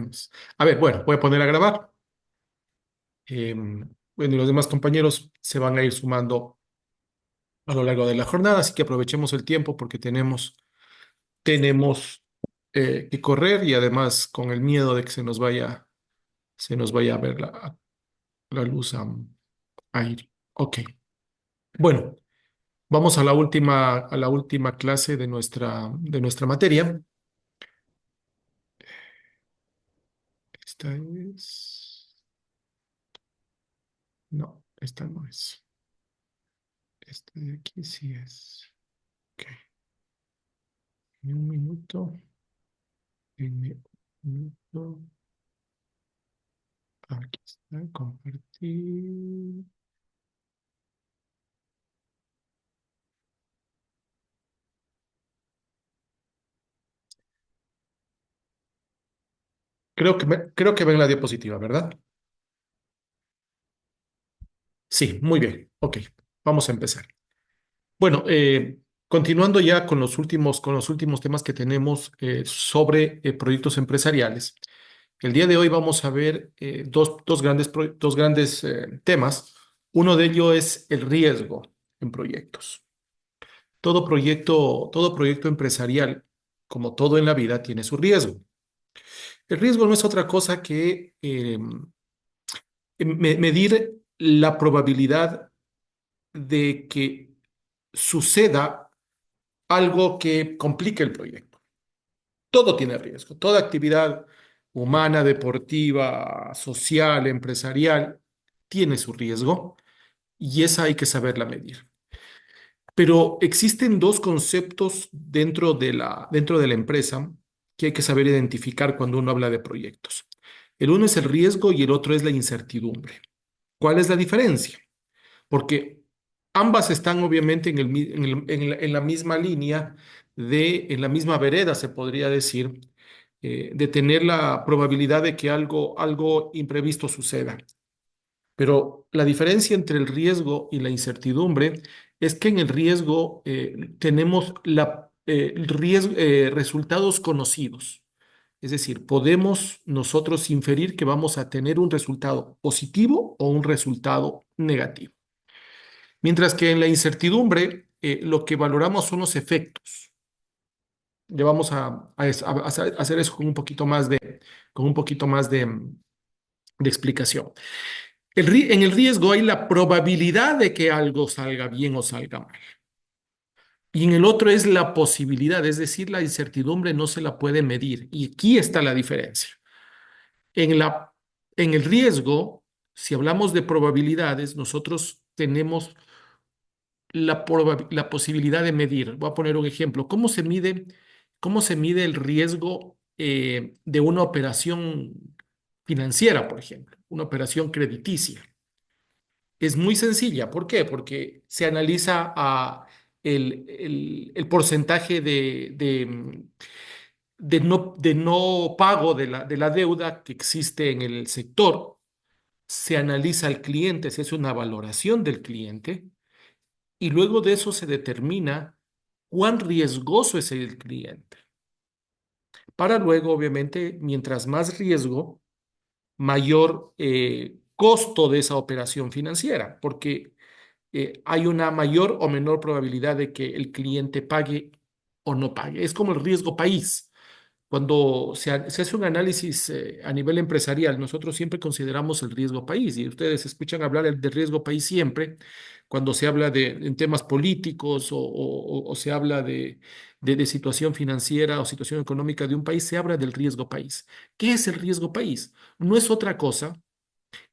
problemas. A ver, bueno, voy a poner a grabar. Bueno, y los demás compañeros se van a ir sumando a lo largo de la jornada, así que aprovechemos el tiempo porque tenemos que correr y además con el miedo de que se nos vaya a ver la luz a ir. Ok. Bueno, vamos a la última clase de nuestra materia. Esta es. No, esta no es. Esta de aquí sí es. Ok. Un minuto. Un minuto. Aquí está. Compartir. Creo que ven la diapositiva, ¿verdad? Sí, muy bien. Ok, vamos a empezar. Bueno, continuando ya con los últimos temas que tenemos sobre proyectos empresariales. El día de hoy vamos a ver dos grandes temas. Uno de ellos es el riesgo en proyectos. Todo proyecto empresarial, como todo en la vida, tiene su riesgo. El riesgo no es otra cosa que medir la probabilidad de que suceda algo que complique el proyecto. Todo tiene riesgo. Toda actividad humana, deportiva, social, empresarial, tiene su riesgo y esa hay que saberla medir. Pero existen dos conceptos dentro de la empresa que hay que saber identificar cuando uno habla de proyectos. El uno es el riesgo y el otro es la incertidumbre. ¿Cuál es la diferencia? Porque ambas están obviamente en la misma línea en la misma vereda, se podría decir, de tener la probabilidad de que algo imprevisto suceda. Pero la diferencia entre el riesgo y la incertidumbre es que en el riesgo tenemos resultados conocidos. Es decir, podemos nosotros inferir que vamos a tener un resultado positivo o un resultado negativo. Mientras que en la incertidumbre lo que valoramos son los efectos. Ya vamos a hacer eso con un poquito más de explicación. En el riesgo hay la probabilidad de que algo salga bien o salga mal. Y en el otro es la posibilidad, es decir, la incertidumbre no se la puede medir. Y aquí está la diferencia. En la, en el riesgo, si hablamos de probabilidades, nosotros tenemos la posibilidad de medir. Voy a poner un ejemplo. ¿Cómo se mide el riesgo de una operación financiera, por ejemplo? Una operación crediticia. Es muy sencilla. ¿Por qué? Porque se analiza el porcentaje de no pago de la deuda que existe en el sector. Se analiza al cliente, se hace una valoración del cliente y luego de eso se determina cuán riesgoso es el cliente. Para luego, obviamente, mientras más riesgo, mayor costo de esa operación financiera, porque hay una mayor o menor probabilidad de que el cliente pague o no pague. Es como el riesgo país. Cuando se hace un análisis a nivel empresarial, nosotros siempre consideramos el riesgo país y ustedes escuchan hablar del riesgo país siempre cuando se habla en temas políticos o se habla de situación financiera o situación económica de un país, se habla del riesgo país. ¿Qué es el riesgo país? No es otra cosa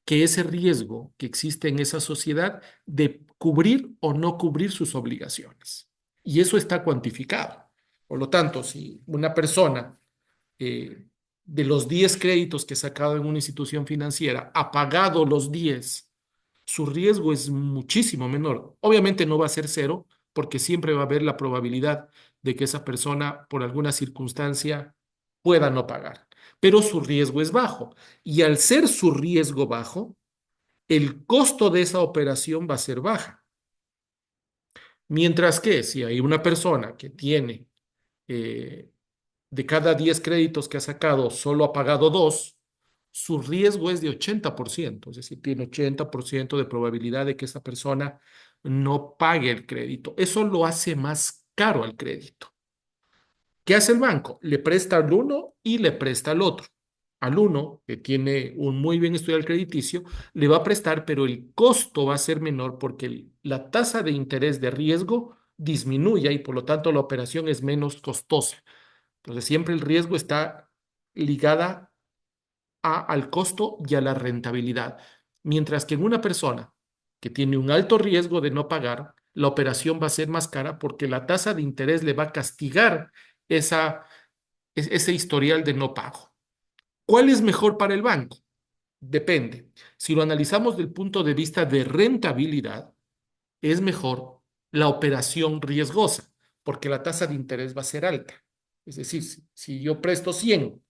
que ese riesgo que existe en esa sociedad de cubrir o no cubrir sus obligaciones. Y eso está cuantificado. Por lo tanto, si una persona eh, de los 10 créditos que ha sacado en una institución financiera ha pagado los 10, su riesgo es muchísimo menor. Obviamente no va a ser cero, porque siempre va a haber la probabilidad de que esa persona, por alguna circunstancia, pueda no pagar. Pero su riesgo es bajo. Y al ser su riesgo bajo, el costo de esa operación va a ser baja. Mientras que si hay una persona que tiene eh, de cada 10 créditos que ha sacado, solo ha pagado 2, su riesgo es de 80%, es decir, tiene 80% de probabilidad de que esa persona no pague el crédito. Eso lo hace más caro al crédito. ¿Qué hace el banco? Le presta al uno y le presta al otro. Al uno, que tiene un muy bien historial crediticio, le va a prestar, pero el costo va a ser menor porque la tasa de interés de riesgo disminuye y por lo tanto la operación es menos costosa. Entonces siempre el riesgo está ligada al costo y a la rentabilidad. Mientras que en una persona que tiene un alto riesgo de no pagar, la operación va a ser más cara porque la tasa de interés le va a castigar esa, ese historial de no pago. ¿Cuál es mejor para el banco? Depende. Si lo analizamos del punto de vista de rentabilidad, es mejor la operación riesgosa, porque la tasa de interés va a ser alta. Es decir, si yo presto 100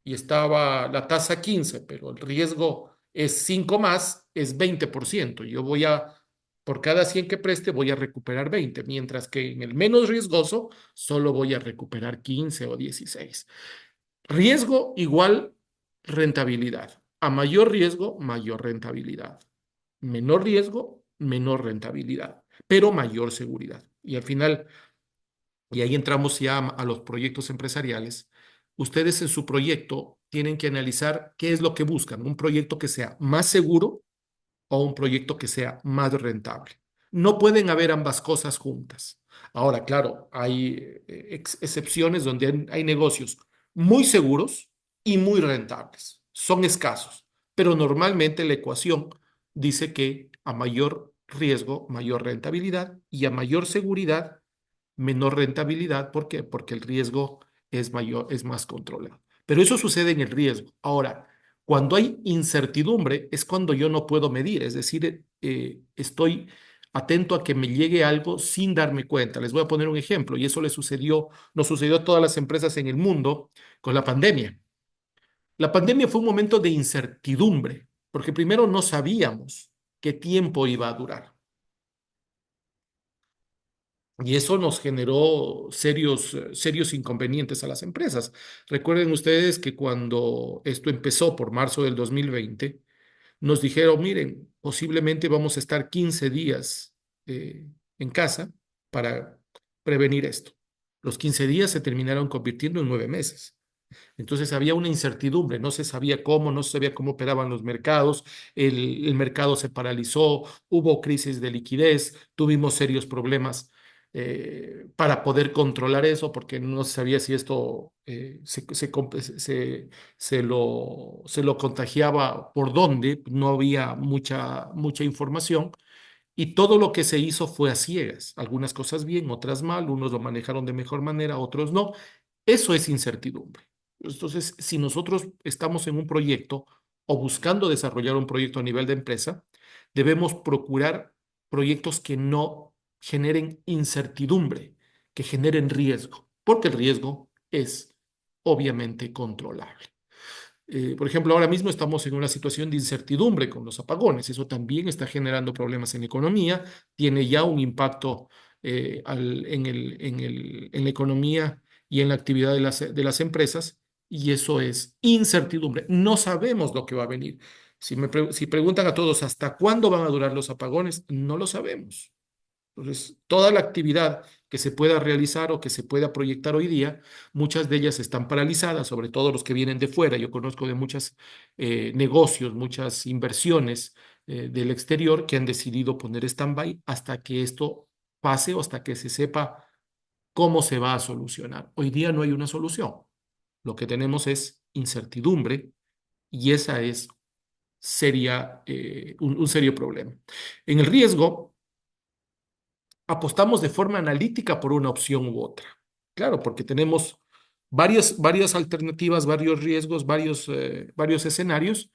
y estaba la tasa 15, pero el riesgo es 5 más, es 20%. Yo voy a, por cada 100 que preste, voy a recuperar 20, mientras que en el menos riesgoso solo voy a recuperar 15 o 16. Riesgo igual rentabilidad. A mayor riesgo, mayor rentabilidad. Menor riesgo, menor rentabilidad, pero mayor seguridad. Y al final, y ahí entramos ya a los proyectos empresariales, ustedes en su proyecto tienen que analizar qué es lo que buscan, un proyecto que sea más seguro o un proyecto que sea más rentable. No pueden haber ambas cosas juntas. Ahora, claro, hay excepciones donde hay negocios muy seguros y muy rentables. Son escasos, pero normalmente la ecuación dice que a mayor riesgo, mayor rentabilidad y a mayor seguridad, menor rentabilidad. ¿Por qué? Porque el riesgo es mayor, es más controlado. Pero eso sucede en el riesgo. Ahora, cuando hay incertidumbre es cuando yo no puedo medir, es decir, estoy atento a que me llegue algo sin darme cuenta. Les voy a poner un ejemplo y eso le sucedió, nos sucedió a todas las empresas en el mundo con la pandemia. La pandemia fue un momento de incertidumbre, porque primero no sabíamos qué tiempo iba a durar. Y eso nos generó serios inconvenientes a las empresas. Recuerden ustedes que cuando esto empezó por marzo del 2020, nos dijeron, miren, posiblemente vamos a estar 15 días en casa para prevenir esto. Los 15 días se terminaron convirtiendo en 9 meses. Entonces había una incertidumbre, no se sabía cómo, no se sabía cómo operaban los mercados, el mercado se paralizó, hubo crisis de liquidez, tuvimos serios problemas para poder controlar eso, porque no se sabía si esto se lo contagiaba por dónde, no había mucha información. Y todo lo que se hizo fue a ciegas, algunas cosas bien, otras mal, unos lo manejaron de mejor manera, otros no. Eso es incertidumbre. Entonces, si nosotros estamos en un proyecto o buscando desarrollar un proyecto a nivel de empresa, debemos procurar proyectos que no generen incertidumbre, que generen riesgo, porque el riesgo es obviamente controlable. Por ejemplo, ahora mismo estamos en una situación de incertidumbre con los apagones. Eso también está generando problemas en la economía, tiene ya un impacto en la economía y en la actividad de las empresas, y eso es incertidumbre. No sabemos lo que va a venir. Si preguntan a todos hasta cuándo van a durar los apagones, no lo sabemos. Entonces, toda la actividad que se pueda realizar o que se pueda proyectar hoy día, muchas de ellas están paralizadas, sobre todo los que vienen de fuera. Yo conozco de muchos negocios, muchas inversiones del exterior que han decidido poner stand-by hasta que esto pase o hasta que se sepa cómo se va a solucionar. Hoy día no hay una solución. Lo que tenemos es incertidumbre y esa es un serio problema. En el riesgo apostamos de forma analítica por una opción u otra. Claro, porque tenemos varias alternativas, varios riesgos, varios escenarios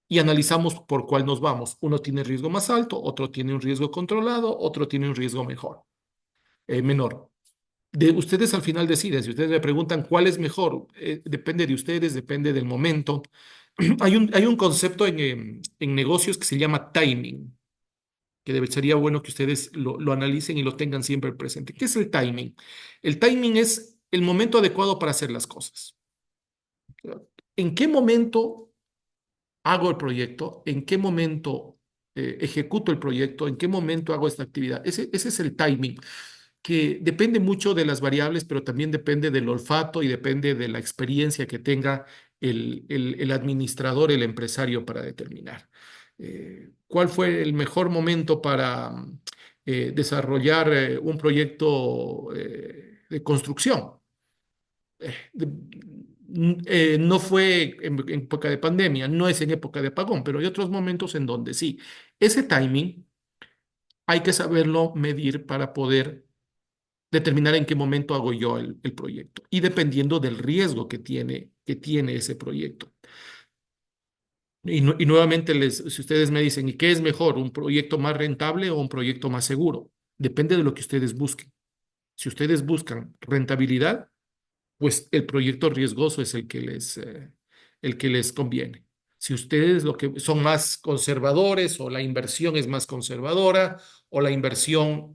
y analizamos por cuál nos vamos. Uno tiene riesgo más alto, otro tiene un riesgo controlado, otro tiene un riesgo menor. Ustedes al final deciden, si ustedes me preguntan cuál es mejor, depende de ustedes, depende del momento. Hay un concepto en negocios que se llama timing, que sería bueno que ustedes lo analicen y lo tengan siempre presente. ¿Qué es el timing? El timing es el momento adecuado para hacer las cosas. ¿En qué momento hago el proyecto? ¿En qué momento ejecuto el proyecto? ¿En qué momento hago esta actividad? Ese es el timing, que depende mucho de las variables, pero también depende del olfato y depende de la experiencia que tenga el administrador, el empresario para determinar. ¿Cuál fue el mejor momento para desarrollar un proyecto de construcción? No fue en época de pandemia, no es en época de apagón, pero hay otros momentos en donde sí. Ese timing hay que saberlo medir para poder determinar en qué momento hago yo el proyecto y dependiendo del riesgo que tiene ese proyecto. Y nuevamente, si ustedes me dicen, ¿y qué es mejor, un proyecto más rentable o un proyecto más seguro? Depende de lo que ustedes busquen. Si ustedes buscan rentabilidad, pues el proyecto riesgoso es el que les conviene. Si ustedes lo que son más conservadores o la inversión es más conservadora o la inversión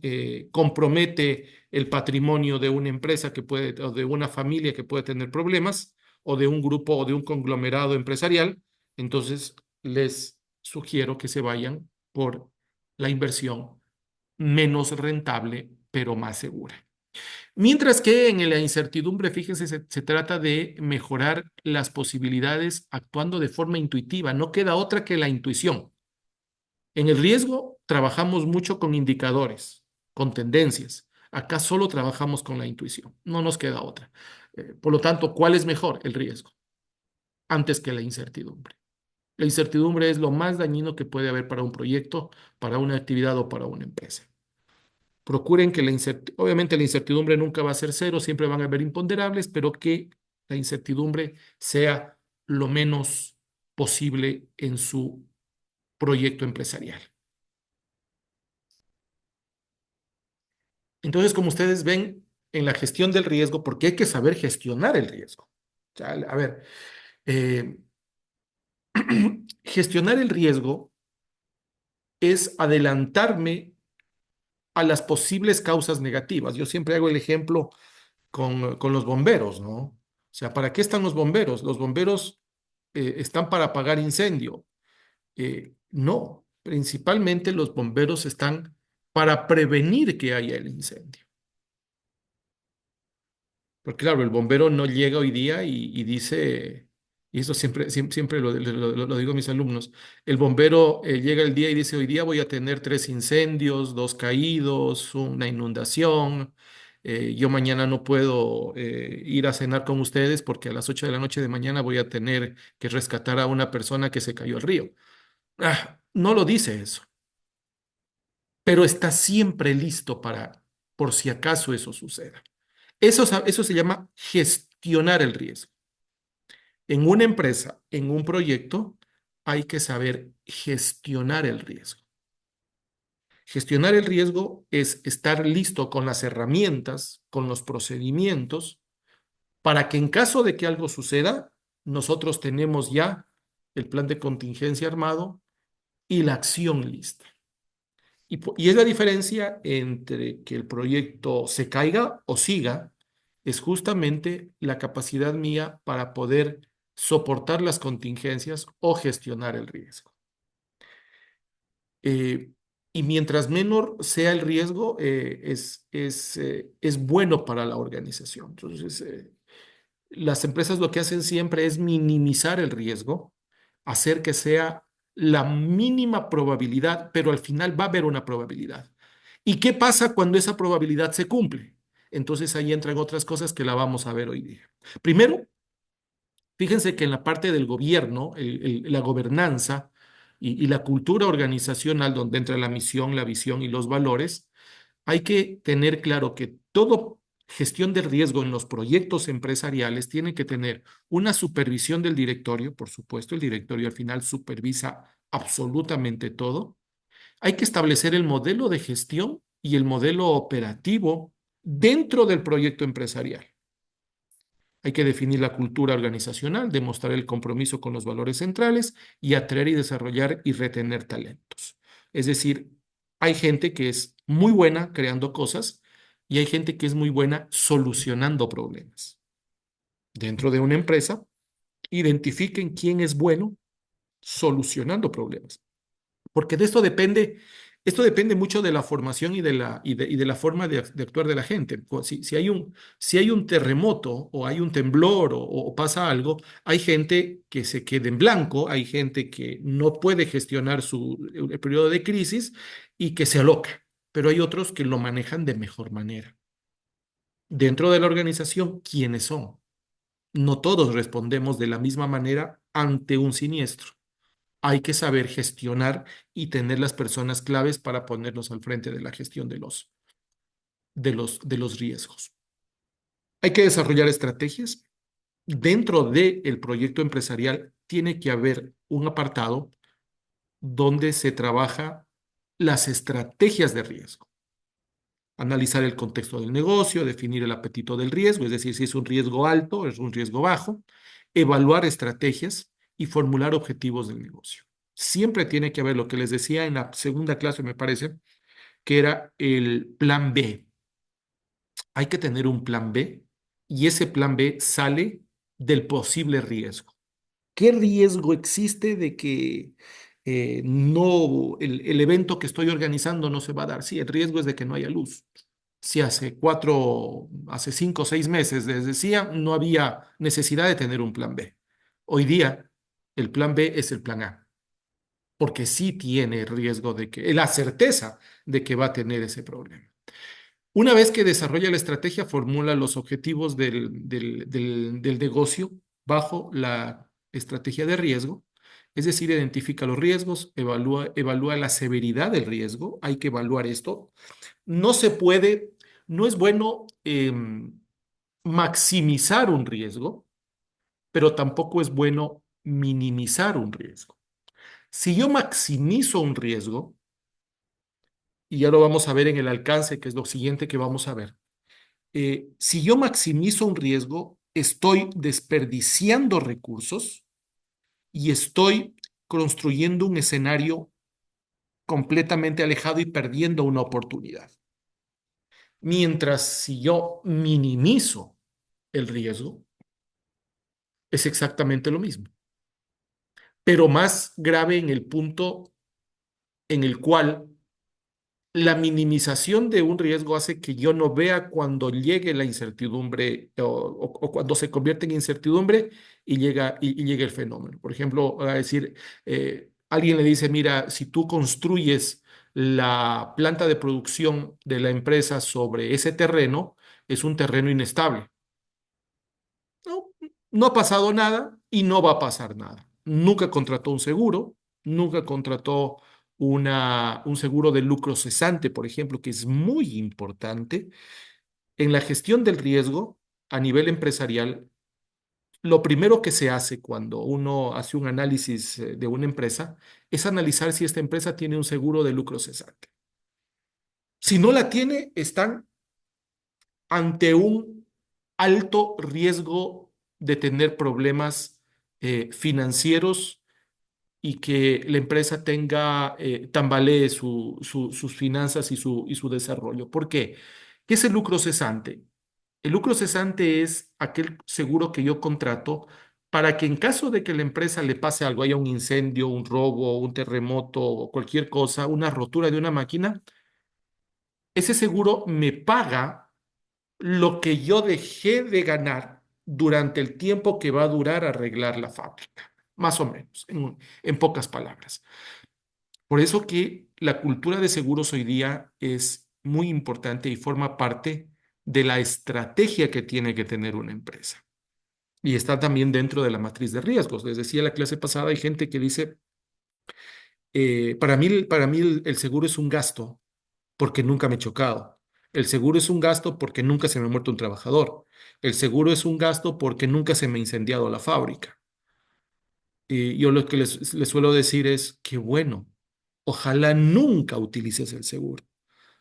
compromete el patrimonio de una empresa que puede, o de una familia que puede tener problemas, o de un grupo o de un conglomerado empresarial, entonces les sugiero que se vayan por la inversión menos rentable, pero más segura. Mientras que en la incertidumbre, fíjense, se trata de mejorar las posibilidades actuando de forma intuitiva. No queda otra que la intuición. En el riesgo trabajamos mucho con indicadores, con tendencias. Acá solo trabajamos con la intuición. No nos queda otra. Por lo tanto, ¿cuál es mejor? El riesgo, antes que la incertidumbre. La incertidumbre es lo más dañino que puede haber para un proyecto, para una actividad o para una empresa. Procuren que obviamente la incertidumbre nunca va a ser cero, siempre van a haber imponderables, pero que la incertidumbre sea lo menos posible en su proyecto empresarial. Entonces, como ustedes ven en la gestión del riesgo, porque hay que saber gestionar el riesgo. Ya, a ver, eh, gestionar el riesgo es adelantarme a las posibles causas negativas. Yo siempre hago el ejemplo con los bomberos, ¿no? O sea, ¿para qué están los bomberos? Los bomberos están para apagar incendio. No, principalmente los bomberos están para prevenir que haya el incendio. Porque claro, el bombero no llega hoy día y dice, y eso siempre lo digo a mis alumnos, el bombero llega el día y dice, hoy día voy a tener 3 incendios, 2 caídos, una inundación, yo mañana no puedo ir a cenar con ustedes porque a las 8 de la noche de mañana voy a tener que rescatar a una persona que se cayó al río. No lo dice eso, pero está siempre listo para, por si acaso eso suceda. Eso se llama gestionar el riesgo. En una empresa, en un proyecto, hay que saber gestionar el riesgo. Gestionar el riesgo es estar listo con las herramientas, con los procedimientos, para que en caso de que algo suceda, nosotros tenemos ya el plan de contingencia armado y la acción lista. Y es la diferencia entre que el proyecto se caiga o siga, es justamente la capacidad mía para poder soportar las contingencias o gestionar el riesgo. Eh, y mientras menor sea el riesgo, es bueno para la organización. Entonces, las empresas lo que hacen siempre es minimizar el riesgo, hacer que sea la mínima probabilidad, pero al final va a haber una probabilidad. ¿Y qué pasa cuando esa probabilidad se cumple? Entonces ahí entran otras cosas que la vamos a ver hoy día. Primero, fíjense que en la parte del gobierno, la gobernanza y la cultura organizacional, donde entra la misión, la visión y los valores, hay que tener claro que todo gestión de riesgo en los proyectos empresariales tiene que tener una supervisión del directorio, por supuesto, el directorio al final supervisa absolutamente todo. Hay que establecer el modelo de gestión y el modelo operativo dentro del proyecto empresarial. Hay que definir la cultura organizacional, demostrar el compromiso con los valores centrales y atraer y desarrollar y retener talentos. Es decir, hay gente que es muy buena creando cosas, y hay gente que es muy buena solucionando problemas. Dentro de una empresa, identifiquen quién es bueno solucionando problemas. Porque de esto depende mucho de la formación y de la forma de actuar de la gente. Pues si hay un terremoto o hay un temblor o pasa algo, hay gente que se queda en blanco, hay gente que no puede gestionar el periodo de crisis y que se aloca, pero hay otros que lo manejan de mejor manera. Dentro de la organización, ¿quiénes son? No todos respondemos de la misma manera ante un siniestro. Hay que saber gestionar y tener las personas claves para ponernos al frente de la gestión de los riesgos. Hay que desarrollar estrategias. Dentro del proyecto empresarial tiene que haber un apartado donde se trabaja las estrategias de riesgo. Analizar el contexto del negocio, definir el apetito del riesgo, es decir, si es un riesgo alto o es un riesgo bajo, evaluar estrategias y formular objetivos del negocio. Siempre tiene que haber lo que les decía en la segunda clase, me parece, que era el plan B. Hay que tener un plan B y ese plan B sale del posible riesgo. ¿Qué riesgo existe de que no el evento que estoy organizando no se va a dar? Sí, el riesgo es de que no haya luz. Si hace 5 o 6 meses les decía, no había necesidad de tener un plan B. Hoy día, el plan B es el plan A, porque sí tiene riesgo la certeza de que va a tener ese problema. Una vez que desarrolla la estrategia, formula los objetivos del negocio bajo la estrategia de riesgo, es decir, identifica los riesgos, evalúa la severidad del riesgo, hay que evaluar esto. No se puede, no es bueno maximizar un riesgo, pero tampoco es bueno minimizar un riesgo. Si yo maximizo un riesgo, y ya lo vamos a ver en el alcance, que es lo siguiente que vamos a ver, si yo maximizo un riesgo, estoy desperdiciando recursos y estoy construyendo un escenario completamente alejado y perdiendo una oportunidad. Mientras si yo minimizo el riesgo, es exactamente lo mismo, pero más grave en el punto en el cual la minimización de un riesgo hace que yo no vea cuando llegue la incertidumbre o cuando se convierte en incertidumbre y llega el fenómeno. Por ejemplo, a decir, alguien le dice, mira, si tú construyes la planta de producción de la empresa sobre ese terreno, es un terreno inestable. No, no ha pasado nada y no va a pasar nada. Nunca contrató un seguro, nunca contrató un seguro de lucro cesante, por ejemplo, que es muy importante. En la gestión del riesgo a nivel empresarial, lo primero que se hace cuando uno hace un análisis de una empresa es analizar si esta empresa tiene un seguro de lucro cesante. Si no la tiene, están ante un alto riesgo de tener problemas financieros y que la empresa tambalee sus finanzas y su desarrollo. ¿Por qué? ¿Qué es el lucro cesante? El lucro cesante es aquel seguro que yo contrato para que en caso de que la empresa le pase algo, haya un incendio, un robo, un terremoto o cualquier cosa, una rotura de una máquina, ese seguro me paga lo que yo dejé de ganar durante el tiempo que va a durar arreglar la fábrica, más o menos, en pocas palabras. Por eso que la cultura de seguros hoy día es muy importante y forma parte de la estrategia que tiene que tener una empresa. Y está también dentro de la matriz de riesgos. Les decía la clase pasada, hay gente que dice, para mí el seguro es un gasto porque nunca me he chocado. El seguro es un gasto porque nunca se me ha muerto un trabajador. El seguro es un gasto porque nunca se me ha incendiado la fábrica. Y yo lo que les suelo decir es que bueno, ojalá nunca utilices el seguro.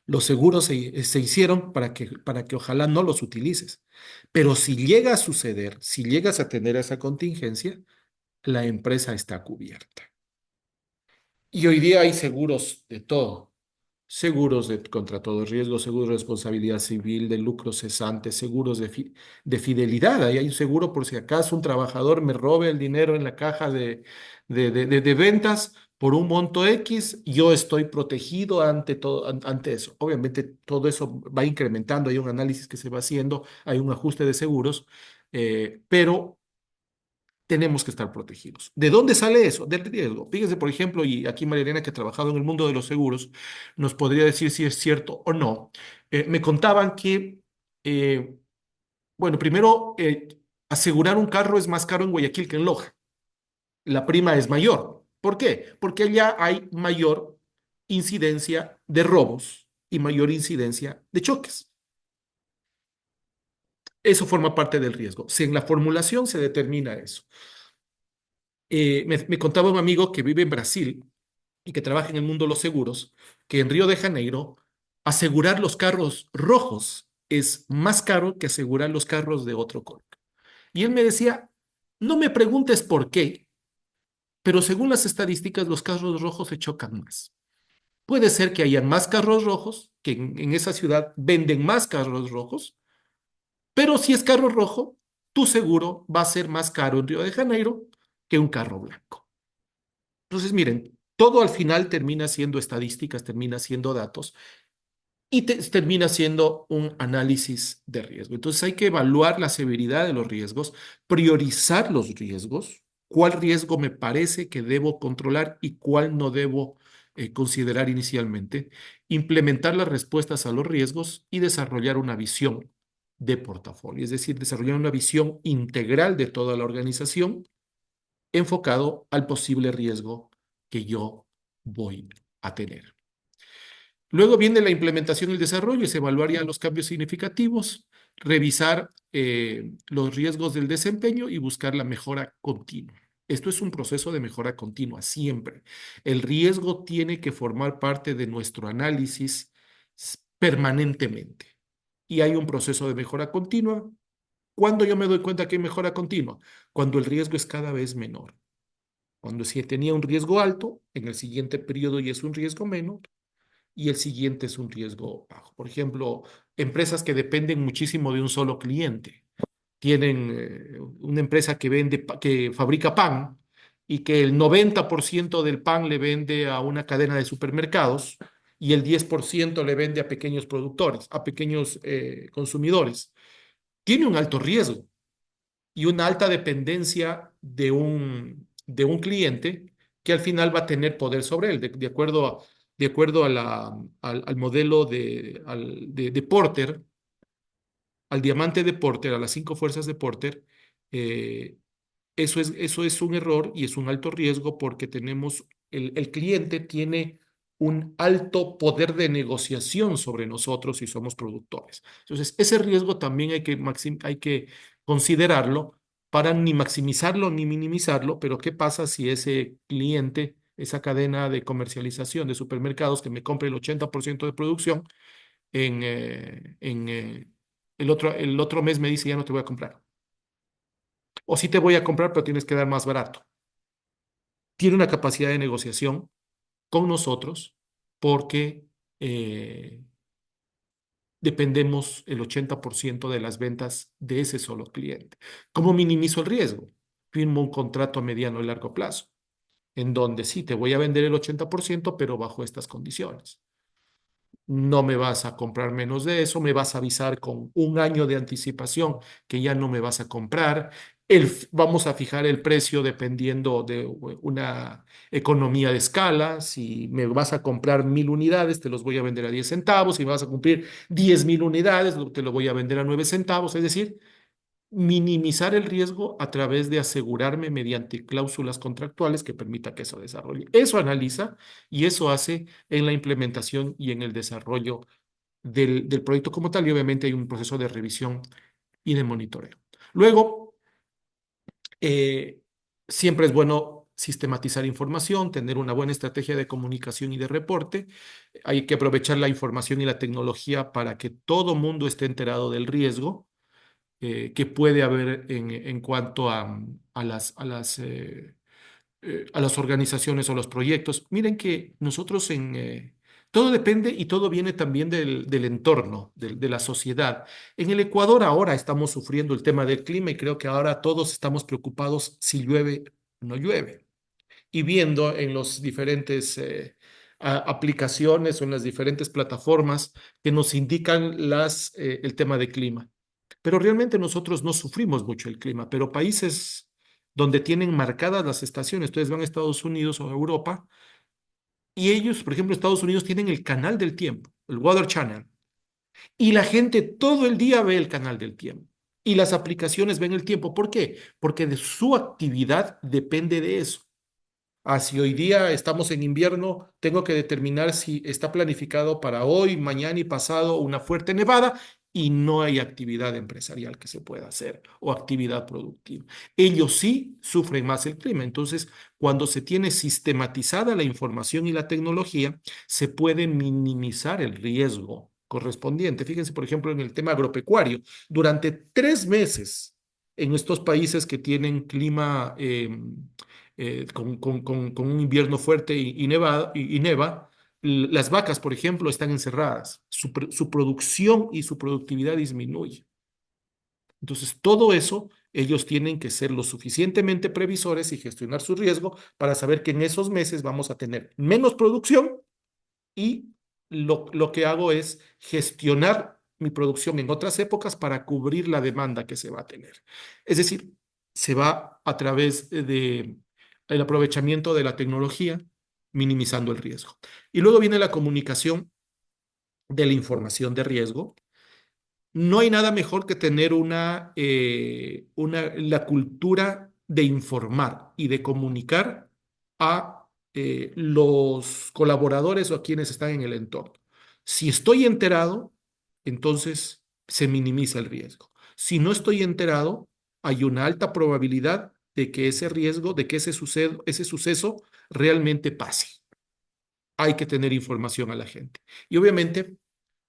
Los seguros se hicieron para que ojalá no los utilices. Pero si llega a suceder, si llegas a tener esa contingencia, la empresa está cubierta. Y hoy día hay seguros de todo. Seguros contra todo riesgo, seguros de responsabilidad civil, de lucro cesante, seguros de fidelidad. Ahí hay un seguro por si acaso un trabajador me robe el dinero en la caja de ventas por un monto X, yo estoy protegido ante todo, ante eso. Obviamente todo eso va incrementando, hay un análisis que se va haciendo, hay un ajuste de seguros, pero tenemos que estar protegidos. ¿De dónde sale eso? Del riesgo. Fíjense, por ejemplo, y aquí María Elena, que ha trabajado en el mundo de los seguros, nos podría decir si es cierto o no. Me contaban que, eh, bueno, primero, asegurar un carro es más caro en Guayaquil que en Loja. La prima es mayor. ¿Por qué? Porque allá hay mayor incidencia de robos y mayor incidencia de choques. Eso forma parte del riesgo. Si en la formulación se determina eso. Me contaba un amigo que vive en Brasil y que trabaja en el mundo de los seguros, que en Río de Janeiro asegurar los carros rojos es más caro que asegurar los carros de otro color. Y él me decía, no me preguntes por qué, pero según las estadísticas, los carros rojos se chocan más. Puede ser que haya más carros rojos, que en esa ciudad venden más carros rojos, pero si es carro rojo, tu seguro va a ser más caro en Río de Janeiro que un carro blanco. Entonces, miren, todo al final termina siendo estadísticas, termina siendo datos y termina siendo un análisis de riesgo. Entonces, hay que evaluar la severidad de los riesgos, priorizar los riesgos, cuál riesgo me parece que debo controlar y cuál no debo considerar inicialmente, implementar las respuestas a los riesgos y desarrollar una visión de portafolio, es decir, desarrollar una visión integral de toda la organización enfocado al posible riesgo que yo voy a tener. Luego viene la implementación y el desarrollo, es evaluar ya los cambios significativos, revisar los riesgos del desempeño y buscar la mejora continua. Esto es un proceso de mejora continua, siempre. El riesgo tiene que formar parte de nuestro análisis permanentemente. Y hay un proceso de mejora continua. ¿Cuándo yo me doy cuenta que hay mejora continua? Cuando el riesgo es cada vez menor. Cuando si tenía un riesgo alto, en el siguiente periodo ya es un riesgo menor y el siguiente es un riesgo bajo. Por ejemplo, empresas que dependen muchísimo de un solo cliente. Tienen una empresa que vende, que fabrica pan y que el 90% del pan le vende a una cadena de supermercados y el 10% le vende a pequeños productores, a pequeños consumidores. Tiene un alto riesgo y una alta dependencia de un cliente que al final va a tener poder sobre él, de acuerdo a al modelo de Porter, al diamante de Porter, a las cinco fuerzas de Porter. eh, Eso es un error y es un alto riesgo porque tenemos, el cliente tiene un alto poder de negociación sobre nosotros si somos productores. Entonces, ese riesgo también hay que considerarlo para ni maximizarlo ni minimizarlo, pero ¿qué pasa si ese cliente, esa cadena de comercialización de supermercados que me compre el 80% de producción, el otro mes me dice ya no te voy a comprar? O sí te voy a comprar, pero tienes que dar más barato. Tiene una capacidad de negociación con nosotros porque eh, dependemos el 80% de las ventas de ese solo cliente. ¿Cómo minimizo el riesgo? Firmo un contrato a mediano y largo plazo, en donde sí te voy a vender el 80%, pero bajo estas condiciones. No me vas a comprar menos de eso, me vas a avisar con un año de anticipación que ya no me vas a comprar. Vamos a fijar el precio dependiendo de una economía de escala. Si me vas a comprar 1.000 unidades, te los voy a vender a 10 centavos. Si me vas a cumplir 10.000 unidades, te lo voy a vender a 9 centavos. Es decir, minimizar el riesgo a través de asegurarme mediante cláusulas contractuales que permita que eso desarrolle. Eso analiza y eso hace en la implementación y en el desarrollo del proyecto como tal y obviamente hay un proceso de revisión y de monitoreo. Luego, eh, siempre es bueno sistematizar información, tener una buena estrategia de comunicación y de reporte. Hay que aprovechar la información y la tecnología para que todo mundo esté enterado del riesgo que puede haber en cuanto a las organizaciones o los proyectos. Miren que nosotros Todo depende y todo viene también del entorno, de la sociedad. En el Ecuador ahora estamos sufriendo el tema del clima y creo que ahora todos estamos preocupados si llueve o no llueve. Y viendo en los diferentes aplicaciones o en las diferentes plataformas que nos indican el tema de clima. Pero realmente nosotros no sufrimos mucho el clima, pero países donde tienen marcadas las estaciones, ustedes van a Estados Unidos o a Europa, y ellos, por ejemplo, Estados Unidos tienen el canal del tiempo, el Weather Channel, y la gente todo el día ve el canal del tiempo. Y las aplicaciones ven el tiempo. ¿Por qué? Porque de su actividad depende de eso. Si hoy día estamos en invierno, tengo que determinar si está planificado para hoy, mañana y pasado una fuerte nevada y no hay actividad empresarial que se pueda hacer o actividad productiva. Ellos sí sufren más el clima. Entonces, cuando se tiene sistematizada la información y la tecnología, se puede minimizar el riesgo correspondiente. Fíjense, por ejemplo, en el tema agropecuario. Durante 3 meses en estos países que tienen clima con un invierno fuerte y neva, las vacas, por ejemplo, están encerradas. Su producción y su productividad disminuye. Entonces, todo eso, ellos tienen que ser lo suficientemente previsores y gestionar su riesgo para saber que en esos meses vamos a tener menos producción y lo que hago es gestionar mi producción en otras épocas para cubrir la demanda que se va a tener. Es decir, se va a través de el aprovechamiento de la tecnología, minimizando el riesgo. Y luego viene la comunicación de la información de riesgo. No hay nada mejor que tener la cultura de informar y de comunicar a los colaboradores o a quienes están en el entorno. Si estoy enterado, entonces se minimiza el riesgo. Si no estoy enterado, hay una alta probabilidad de que ese riesgo, de que ese suceso realmente pase. Hay que tener información a la gente. Y obviamente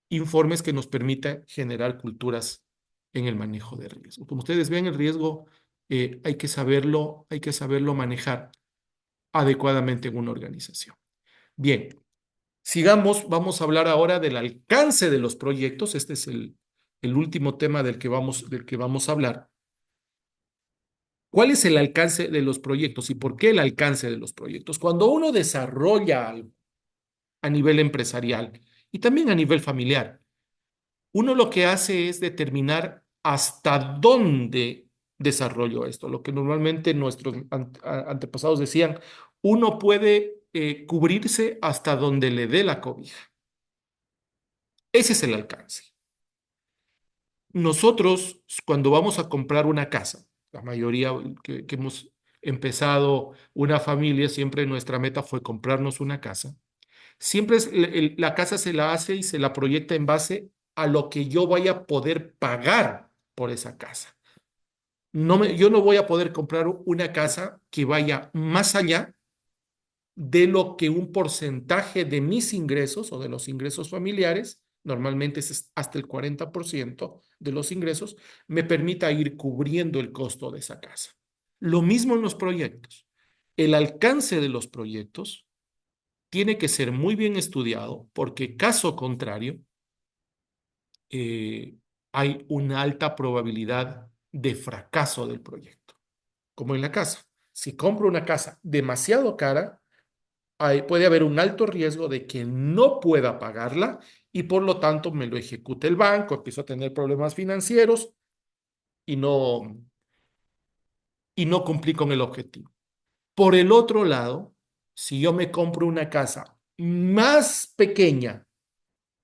informes que nos permitan generar culturas en el manejo de riesgo. Como ustedes ven, el riesgo hay que saberlo manejar adecuadamente en una organización. Bien, sigamos, vamos a hablar ahora del alcance de los proyectos. Este es el último tema del que vamos a hablar. ¿Cuál es el alcance de los proyectos y por qué el alcance de los proyectos? Cuando uno desarrolla algo a nivel empresarial y también a nivel familiar, uno lo que hace es determinar hasta dónde desarrollo esto, lo que normalmente nuestros antepasados decían, uno puede cubrirse hasta donde le dé la cobija. Ese es el alcance. Nosotros, cuando vamos a comprar una casa, la mayoría que hemos empezado una familia, siempre nuestra meta fue comprarnos una casa. Siempre la casa se la hace y se la proyecta en base a lo que yo vaya a poder pagar por esa casa. Yo no voy a poder comprar una casa que vaya más allá de lo que un porcentaje de mis ingresos o de los ingresos familiares, normalmente es hasta el 40% de los ingresos, me permita ir cubriendo el costo de esa casa. Lo mismo en los proyectos. El alcance de los proyectos tiene que ser muy bien estudiado porque caso contrario, eh, hay una alta probabilidad de fracaso del proyecto, como en la casa. Si compro una casa demasiado cara, puede haber un alto riesgo de que no pueda pagarla y por lo tanto me lo ejecute el banco, empiezo a tener problemas financieros y no cumplí con el objetivo. Por el otro lado, si yo me compro una casa más pequeña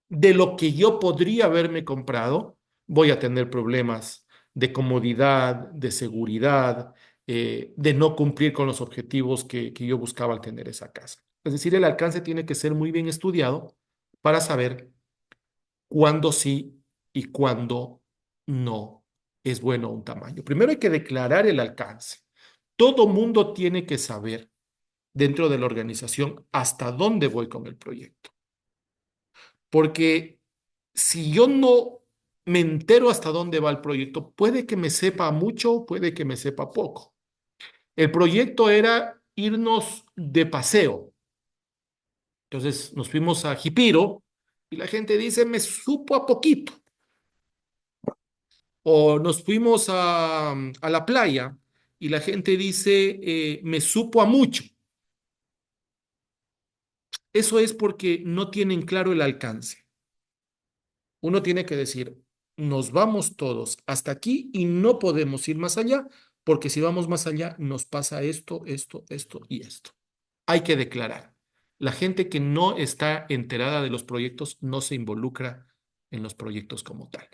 de lo que yo podría haberme comprado, voy a tener problemas de comodidad, de seguridad, de no cumplir con los objetivos que yo buscaba al tener esa casa. Es decir, el alcance tiene que ser muy bien estudiado para saber cuándo sí y cuándo no es bueno un tamaño. Primero hay que declarar el alcance. Todo mundo tiene que saber dentro de la organización hasta dónde voy con el proyecto. Porque si yo no me entero hasta dónde va el proyecto, puede que me sepa mucho, puede que me sepa poco. El proyecto era irnos de paseo Entonces nos fuimos a Jipiro y la gente dice, me supo a poquito. O nos fuimos a la playa y la gente dice, me supo a mucho. Eso es porque no tienen claro el alcance. Uno tiene que decir, nos vamos todos hasta aquí y no podemos ir más allá, porque si vamos más allá nos pasa esto, esto, esto y esto. Hay que declarar. La gente que no está enterada de los proyectos no se involucra en los proyectos como tal.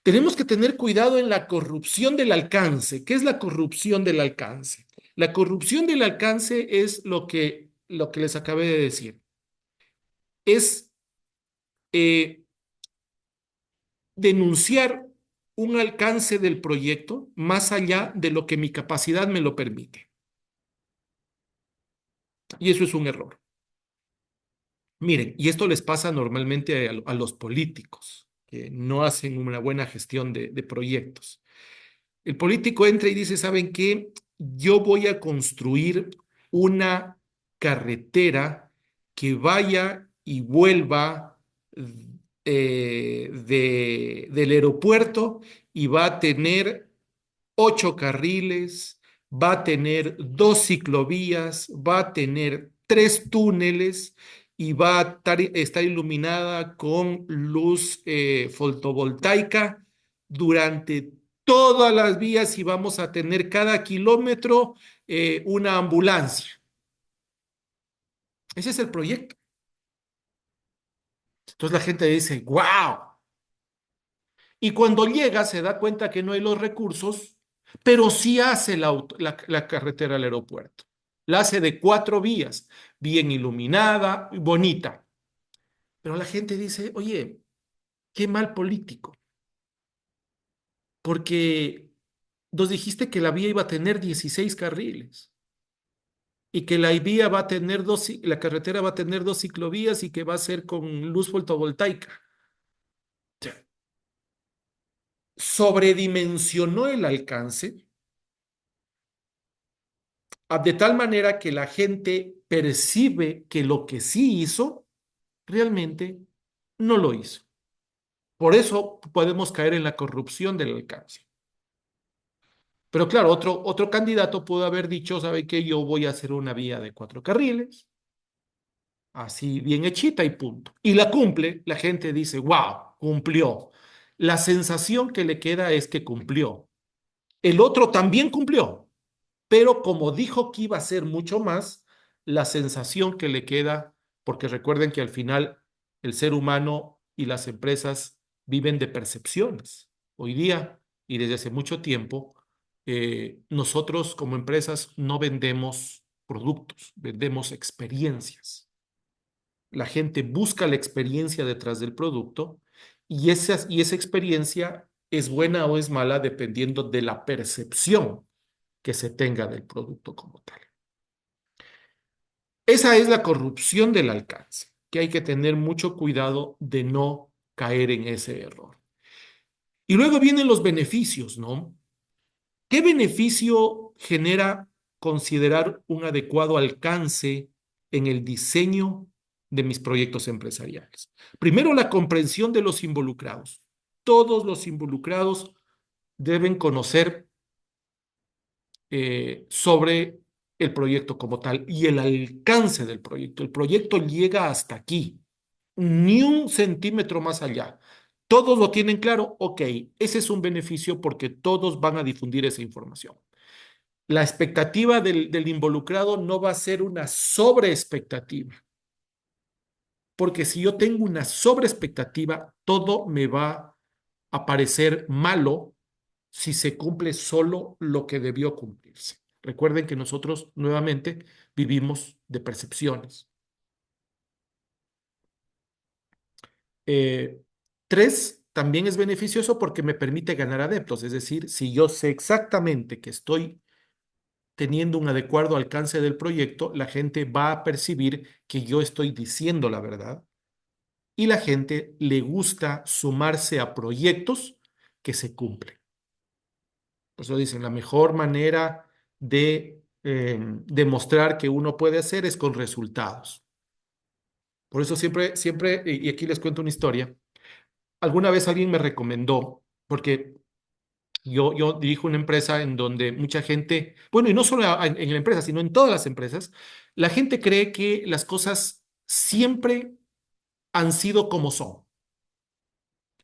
Tenemos que tener cuidado en la corrupción del alcance. ¿Qué es la corrupción del alcance? La corrupción del alcance es lo que les acabé de decir. Es eh, denunciar un alcance del proyecto más allá de lo que mi capacidad me lo permite. Y eso es un error. Miren, y esto les pasa normalmente a los políticos, que no hacen una buena gestión de proyectos. El político entra y dice, ¿saben qué? Yo voy a construir una carretera que vaya y vuelva del aeropuerto y va a tener 8 carriles, va a tener 2 ciclovías, va a tener 3 túneles y va a estar iluminada con luz fotovoltaica durante todas las vías y vamos a tener cada kilómetro una ambulancia. Ese es el proyecto. Entonces la gente dice, wow. Y cuando llega se da cuenta que no hay los recursos, pero sí hace la carretera al aeropuerto. La hace de 4 vías, bien iluminada, bonita. Pero la gente dice, oye, qué mal político, porque nos dijiste que la vía iba a tener 16 carriles y que la vía va a tener la carretera va a tener 2 ciclovías y que va a ser con luz fotovoltaica. O sea, sobredimensionó el alcance de tal manera que la gente percibe que lo que sí hizo realmente no lo hizo. Por eso podemos caer en la corrupción del alcance. Pero claro, otro candidato pudo haber dicho, ¿sabe qué? Yo voy a hacer una vía de 4 carriles, así bien hechita y punto. Y la cumple, la gente dice, wow, cumplió. La sensación que le queda es que cumplió. El otro también cumplió, pero como dijo que iba a ser mucho más, la sensación que le queda, porque recuerden que al final el ser humano y las empresas viven de percepciones. Hoy día y desde hace mucho tiempo, nosotros como empresas no vendemos productos, vendemos experiencias. La gente busca la experiencia detrás del producto y esa experiencia es buena o es mala dependiendo de la percepción que se tenga del producto como tal. Esa es la corrupción del alcance, que hay que tener mucho cuidado de no caer en ese error. Y luego vienen los beneficios, ¿no? ¿Qué beneficio genera considerar un adecuado alcance en el diseño de mis proyectos empresariales? Primero, la comprensión de los involucrados. Todos los involucrados deben conocer sobre el proyecto como tal y el alcance del proyecto. El proyecto llega hasta aquí, ni un centímetro más allá. Todos lo tienen claro, ok, ese es un beneficio porque todos van a difundir esa información. La expectativa del involucrado no va a ser una sobreexpectativa, porque si yo tengo una sobreexpectativa, todo me va a parecer malo si se cumple solo lo que debió cumplirse. Recuerden que nosotros nuevamente vivimos de percepciones. Eh, Tres, también es beneficioso porque me permite ganar adeptos, es decir, si yo sé exactamente que estoy teniendo un adecuado alcance del proyecto, la gente va a percibir que yo estoy diciendo la verdad y la gente le gusta sumarse a proyectos que se cumplen. Por eso dicen, la mejor manera de demostrar que uno puede hacer es con resultados. Por eso siempre, y aquí les cuento una historia. Alguna vez alguien me recomendó, porque yo dirijo una empresa en donde mucha gente, bueno, y no solo en la empresa, sino en todas las empresas, la gente cree que las cosas siempre han sido como son.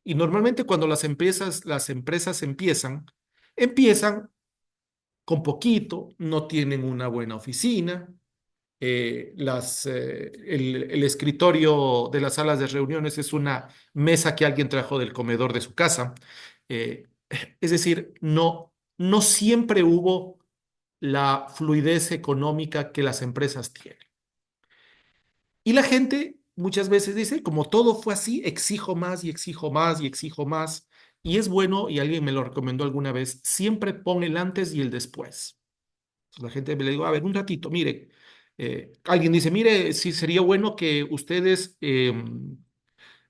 Y normalmente cuando las empresas empiezan con poquito, no tienen una buena oficina, el escritorio de las salas de reuniones es una mesa que alguien trajo del comedor de su casa. Eh, es decir, no siempre hubo la fluidez económica que las empresas tienen. Y la gente muchas veces dice, como todo fue así, exijo más y exijo más y exijo más. Y es bueno, y alguien me lo recomendó alguna vez, siempre pon el antes y el después. La gente me le digo, a ver, un ratito, mire, alguien dice, mire, sí sería bueno que ustedes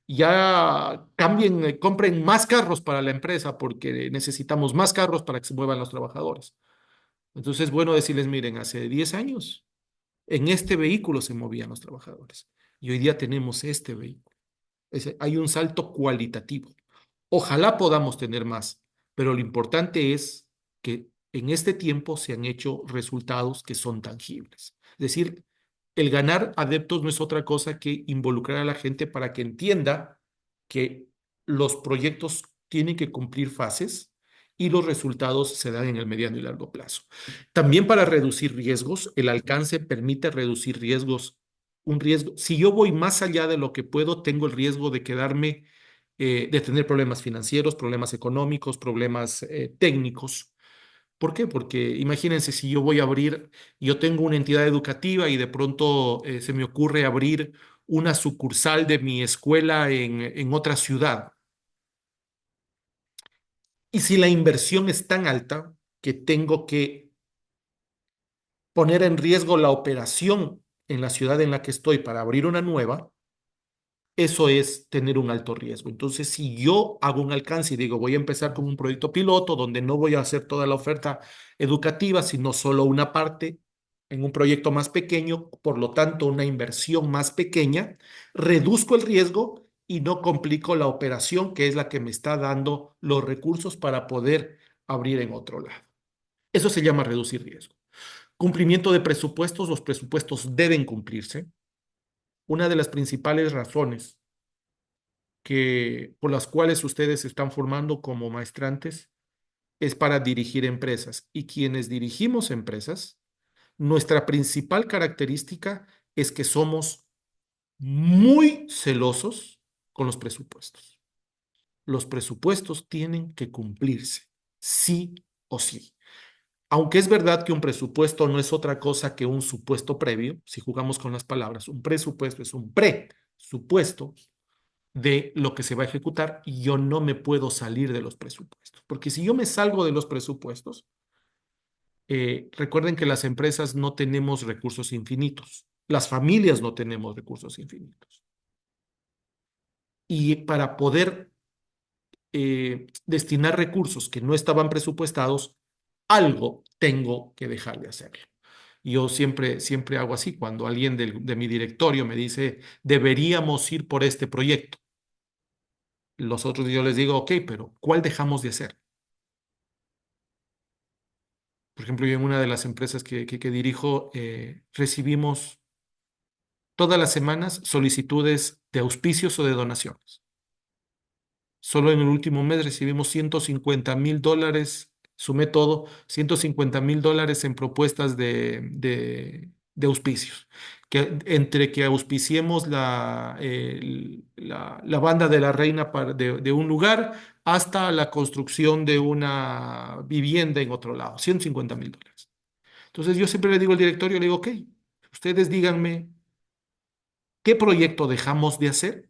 ya cambien, compren más carros para la empresa porque necesitamos más carros para que se muevan los trabajadores. Entonces es bueno decirles, miren, hace 10 años en este vehículo se movían los trabajadores y hoy día tenemos este vehículo. Hay un salto cualitativo. Ojalá podamos tener más, pero lo importante es que en este tiempo se han hecho resultados que son tangibles. Es decir, el ganar adeptos no es otra cosa que involucrar a la gente para que entienda que los proyectos tienen que cumplir fases y los resultados se dan en el mediano y largo plazo. También para reducir riesgos, el alcance permite reducir riesgos. Un riesgo, si yo voy más allá de lo que puedo, tengo el riesgo de quedarme de tener problemas financieros, problemas económicos, problemas técnicos. ¿Por qué? Porque imagínense si yo voy a abrir, yo tengo una entidad educativa y de pronto se me ocurre abrir una sucursal de mi escuela en otra ciudad. Y si la inversión es tan alta que tengo que poner en riesgo la operación en la ciudad en la que estoy para abrir una nueva, eso es tener un alto riesgo. Entonces, si yo hago un alcance y digo, voy a empezar con un proyecto piloto donde no voy a hacer toda la oferta educativa, sino solo una parte en un proyecto más pequeño, por lo tanto, una inversión más pequeña, reduzco el riesgo y no complico la operación, que es la que me está dando los recursos para poder abrir en otro lado. Eso se llama reducir riesgo. Cumplimiento de presupuestos, los presupuestos deben cumplirse. Una de las principales razones por las cuales ustedes se están formando como maestrantes es para dirigir empresas. Y quienes dirigimos empresas, nuestra principal característica es que somos muy celosos con los presupuestos. Los presupuestos tienen que cumplirse, sí o sí. Aunque es verdad que un presupuesto no es otra cosa que un supuesto previo, si jugamos con las palabras, un presupuesto es un presupuesto de lo que se va a ejecutar y yo no me puedo salir de los presupuestos. Porque si yo me salgo de los presupuestos, recuerden que las empresas no tenemos recursos infinitos, las familias no tenemos recursos infinitos. Y para poder destinar recursos que no estaban presupuestados, algo tengo que dejar de hacerlo. Yo siempre hago así. Cuando alguien de mi directorio me dice, deberíamos ir por este proyecto, los otros yo les digo, ok, pero ¿cuál dejamos de hacer? Por ejemplo, yo en una de las empresas que dirijo, recibimos todas las semanas solicitudes de auspicios o de donaciones. Solo en el último mes recibimos $150,000, sumé todo, $150,000 en propuestas de auspicios. Que, entre que auspiciemos la banda de la reina de un lugar hasta la construcción de una vivienda en otro lado, $150,000. Entonces yo siempre le digo al directorio, le digo, ok, ustedes díganme qué proyecto dejamos de hacer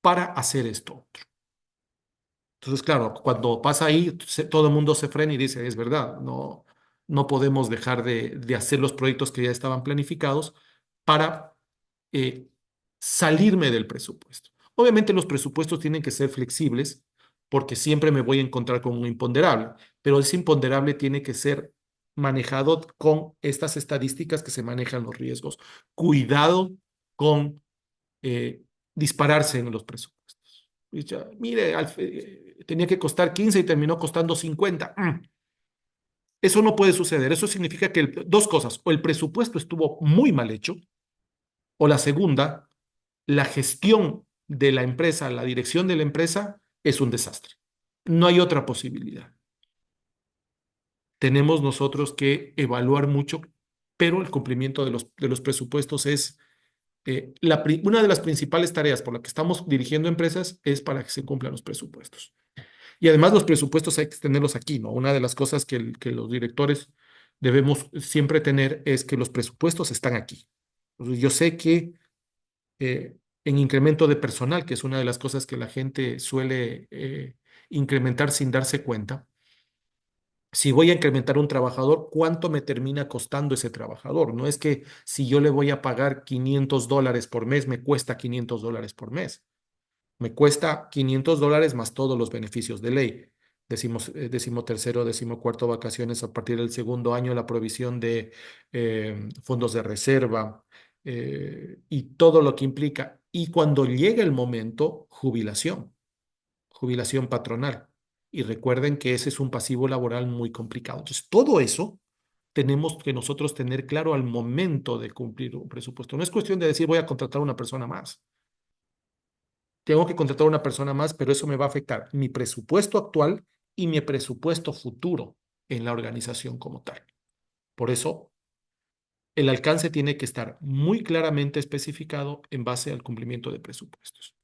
para hacer esto. Entonces, claro, cuando pasa ahí, todo el mundo se frena y dice, es verdad, no podemos dejar de hacer los proyectos que ya estaban planificados para eh, salirme del presupuesto. Obviamente los presupuestos tienen que ser flexibles porque siempre me voy a encontrar con un imponderable, pero ese imponderable tiene que ser manejado con estas estadísticas que se manejan los riesgos. Cuidado con eh, dispararse en los presupuestos. Y ya, mire, tenía que costar 15 y terminó costando 50. Eso no puede suceder. Eso significa que dos cosas, o el presupuesto estuvo muy mal hecho, o la segunda, la gestión de la empresa, la dirección de la empresa es un desastre. No hay otra posibilidad. Tenemos nosotros que evaluar mucho, pero el cumplimiento de los presupuestos es una de las principales tareas por la que estamos dirigiendo empresas es para que se cumplan los presupuestos. Y además los presupuestos hay que tenerlos aquí, ¿no? Una de las cosas que los directores debemos siempre tener es que los presupuestos están aquí. Entonces, yo sé que en incremento de personal, que es una de las cosas que la gente suele incrementar sin darse cuenta, si voy a incrementar un trabajador, ¿cuánto me termina costando ese trabajador? No es que si yo le voy a pagar $500 por mes, me cuesta $500 por mes. Me cuesta $500 más todos los beneficios de ley. Décimo tercero, décimo cuarto vacaciones a partir del segundo año, la provisión de fondos de reserva y todo lo que implica. Y cuando llega el momento, jubilación patronal. Y recuerden que ese es un pasivo laboral muy complicado. Entonces, todo eso tenemos que nosotros tener claro al momento de cumplir un presupuesto. No es cuestión de decir voy a contratar a una persona más. Tengo que contratar a una persona más, pero eso me va a afectar mi presupuesto actual y mi presupuesto futuro en la organización como tal. Por eso, el alcance tiene que estar muy claramente especificado en base al cumplimiento de presupuestos.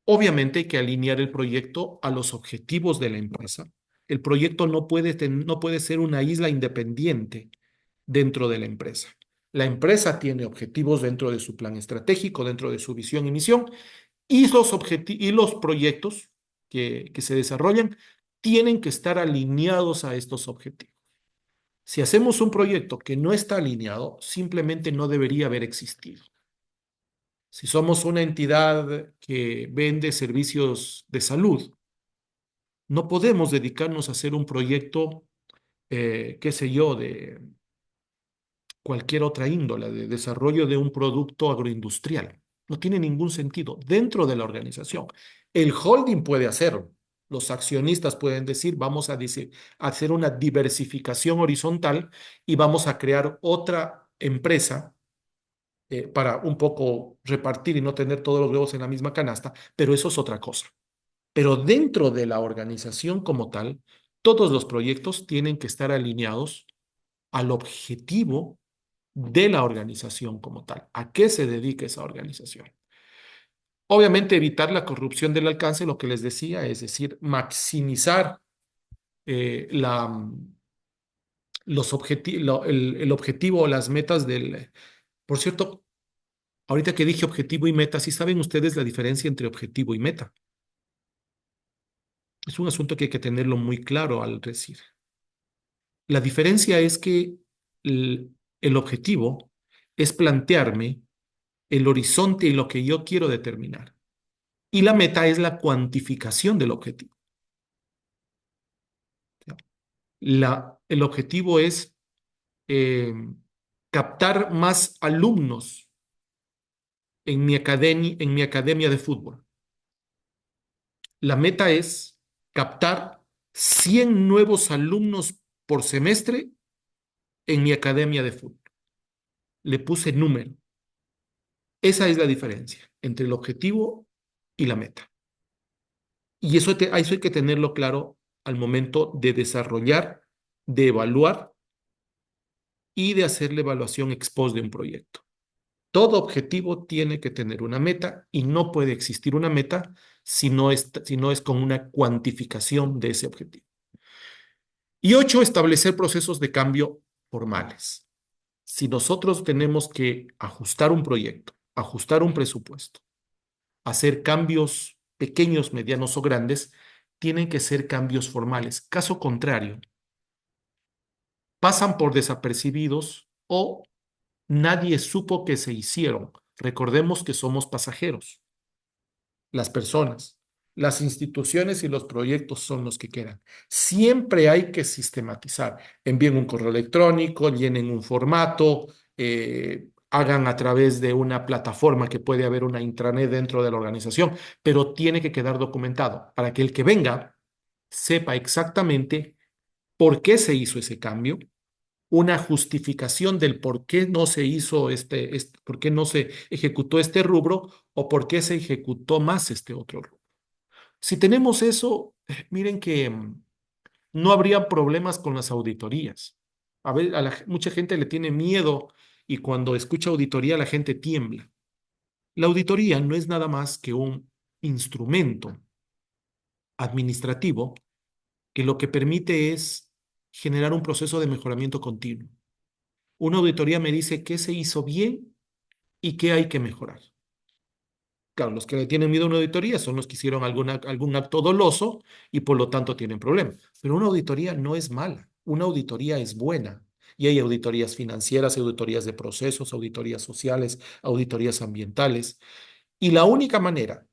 Obviamente hay que alinear el proyecto a los objetivos de la empresa. El proyecto no puede ser una isla independiente dentro de la empresa. La empresa tiene objetivos dentro de su plan estratégico, dentro de su visión y misión, y los proyectos que se desarrollan tienen que estar alineados a estos objetivos. Si hacemos un proyecto que no está alineado, simplemente no debería haber existido. Si somos una entidad que vende servicios de salud, no podemos dedicarnos a hacer un proyecto, qué sé yo, de cualquier otra índole, de desarrollo de un producto agroindustrial. No tiene ningún sentido dentro de la organización. El holding puede hacerlo. Los accionistas pueden decir, vamos a hacer una diversificación horizontal y vamos a crear otra empresa para un poco repartir y no tener todos los huevos en la misma canasta, pero eso es otra cosa. Pero dentro de la organización como tal, todos los proyectos tienen que estar alineados al objetivo de la organización como tal. ¿A qué se dedica esa organización? Obviamente evitar la corrupción del alcance, lo que les decía, es decir, maximizar el objetivo o las metas del... Por cierto, ahorita que dije objetivo y meta, ¿sí saben ustedes la diferencia entre objetivo y meta? Es un asunto que hay que tenerlo muy claro al decir. La diferencia es que el objetivo es plantearme el horizonte y lo que yo quiero determinar. Y la meta es la cuantificación del objetivo. El objetivo es eh, captar más alumnos en mi academia de fútbol. La meta es captar 100 nuevos alumnos por semestre en mi academia de fútbol. Le puse número. Esa es la diferencia entre el objetivo y la meta. Y eso hay que tenerlo claro al momento de desarrollar, de evaluar y de hacer la evaluación ex post de un proyecto. Todo objetivo tiene que tener una meta y no puede existir una meta si no es con una cuantificación de ese objetivo. Y 8, establecer procesos de cambio formales. Si nosotros tenemos que ajustar un proyecto, ajustar un presupuesto, hacer cambios pequeños, medianos o grandes, tienen que ser cambios formales. Caso contrario, pasan por desapercibidos o nadie supo que se hicieron. Recordemos que somos pasajeros, las personas. Las instituciones y los proyectos son los que quedan. Siempre hay que sistematizar. Envíen un correo electrónico, llenen un formato, hagan a través de una plataforma que puede haber una intranet dentro de la organización, pero tiene que quedar documentado para que el que venga sepa exactamente por qué se hizo ese cambio, una justificación del por qué no se hizo por qué no se ejecutó este rubro o por qué se ejecutó más este otro rubro. Si tenemos eso, miren que no habría problemas con las auditorías. A ver, mucha gente le tiene miedo y cuando escucha auditoría la gente tiembla. La auditoría no es nada más que un instrumento administrativo que lo que permite es generar un proceso de mejoramiento continuo. Una auditoría me dice qué se hizo bien y qué hay que mejorar. Claro, los que le tienen miedo a una auditoría son los que hicieron algún acto doloso y por lo tanto tienen problemas. Pero una auditoría no es mala, una auditoría es buena. Y hay auditorías financieras, auditorías de procesos, auditorías sociales, auditorías ambientales. Y la única manera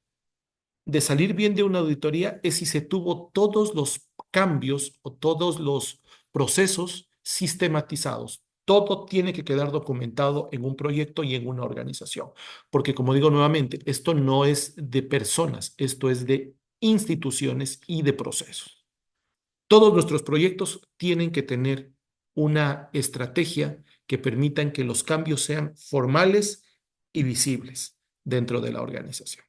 de salir bien de una auditoría es si se tuvo todos los cambios o todos los procesos sistematizados. Todo tiene que quedar documentado en un proyecto y en una organización. Porque como digo nuevamente, esto no es de personas, esto es de instituciones y de procesos. Todos nuestros proyectos tienen que tener una estrategia que permitan que los cambios sean formales y visibles dentro de la organización.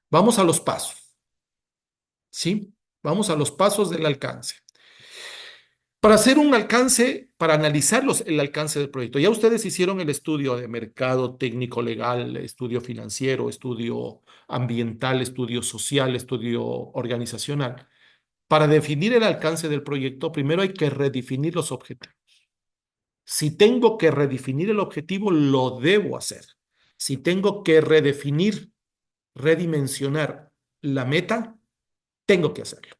Vamos a los pasos, ¿sí? Vamos a los pasos del alcance. Para hacer un alcance, para analizar el alcance del proyecto, ya ustedes hicieron el estudio de mercado, técnico, legal, estudio financiero, estudio ambiental, estudio social, estudio organizacional. Para definir el alcance del proyecto, primero hay que redefinir los objetivos. Si tengo que redefinir el objetivo, lo debo hacer. Si tengo que redefinir, redimensionar la meta, tengo que hacerlo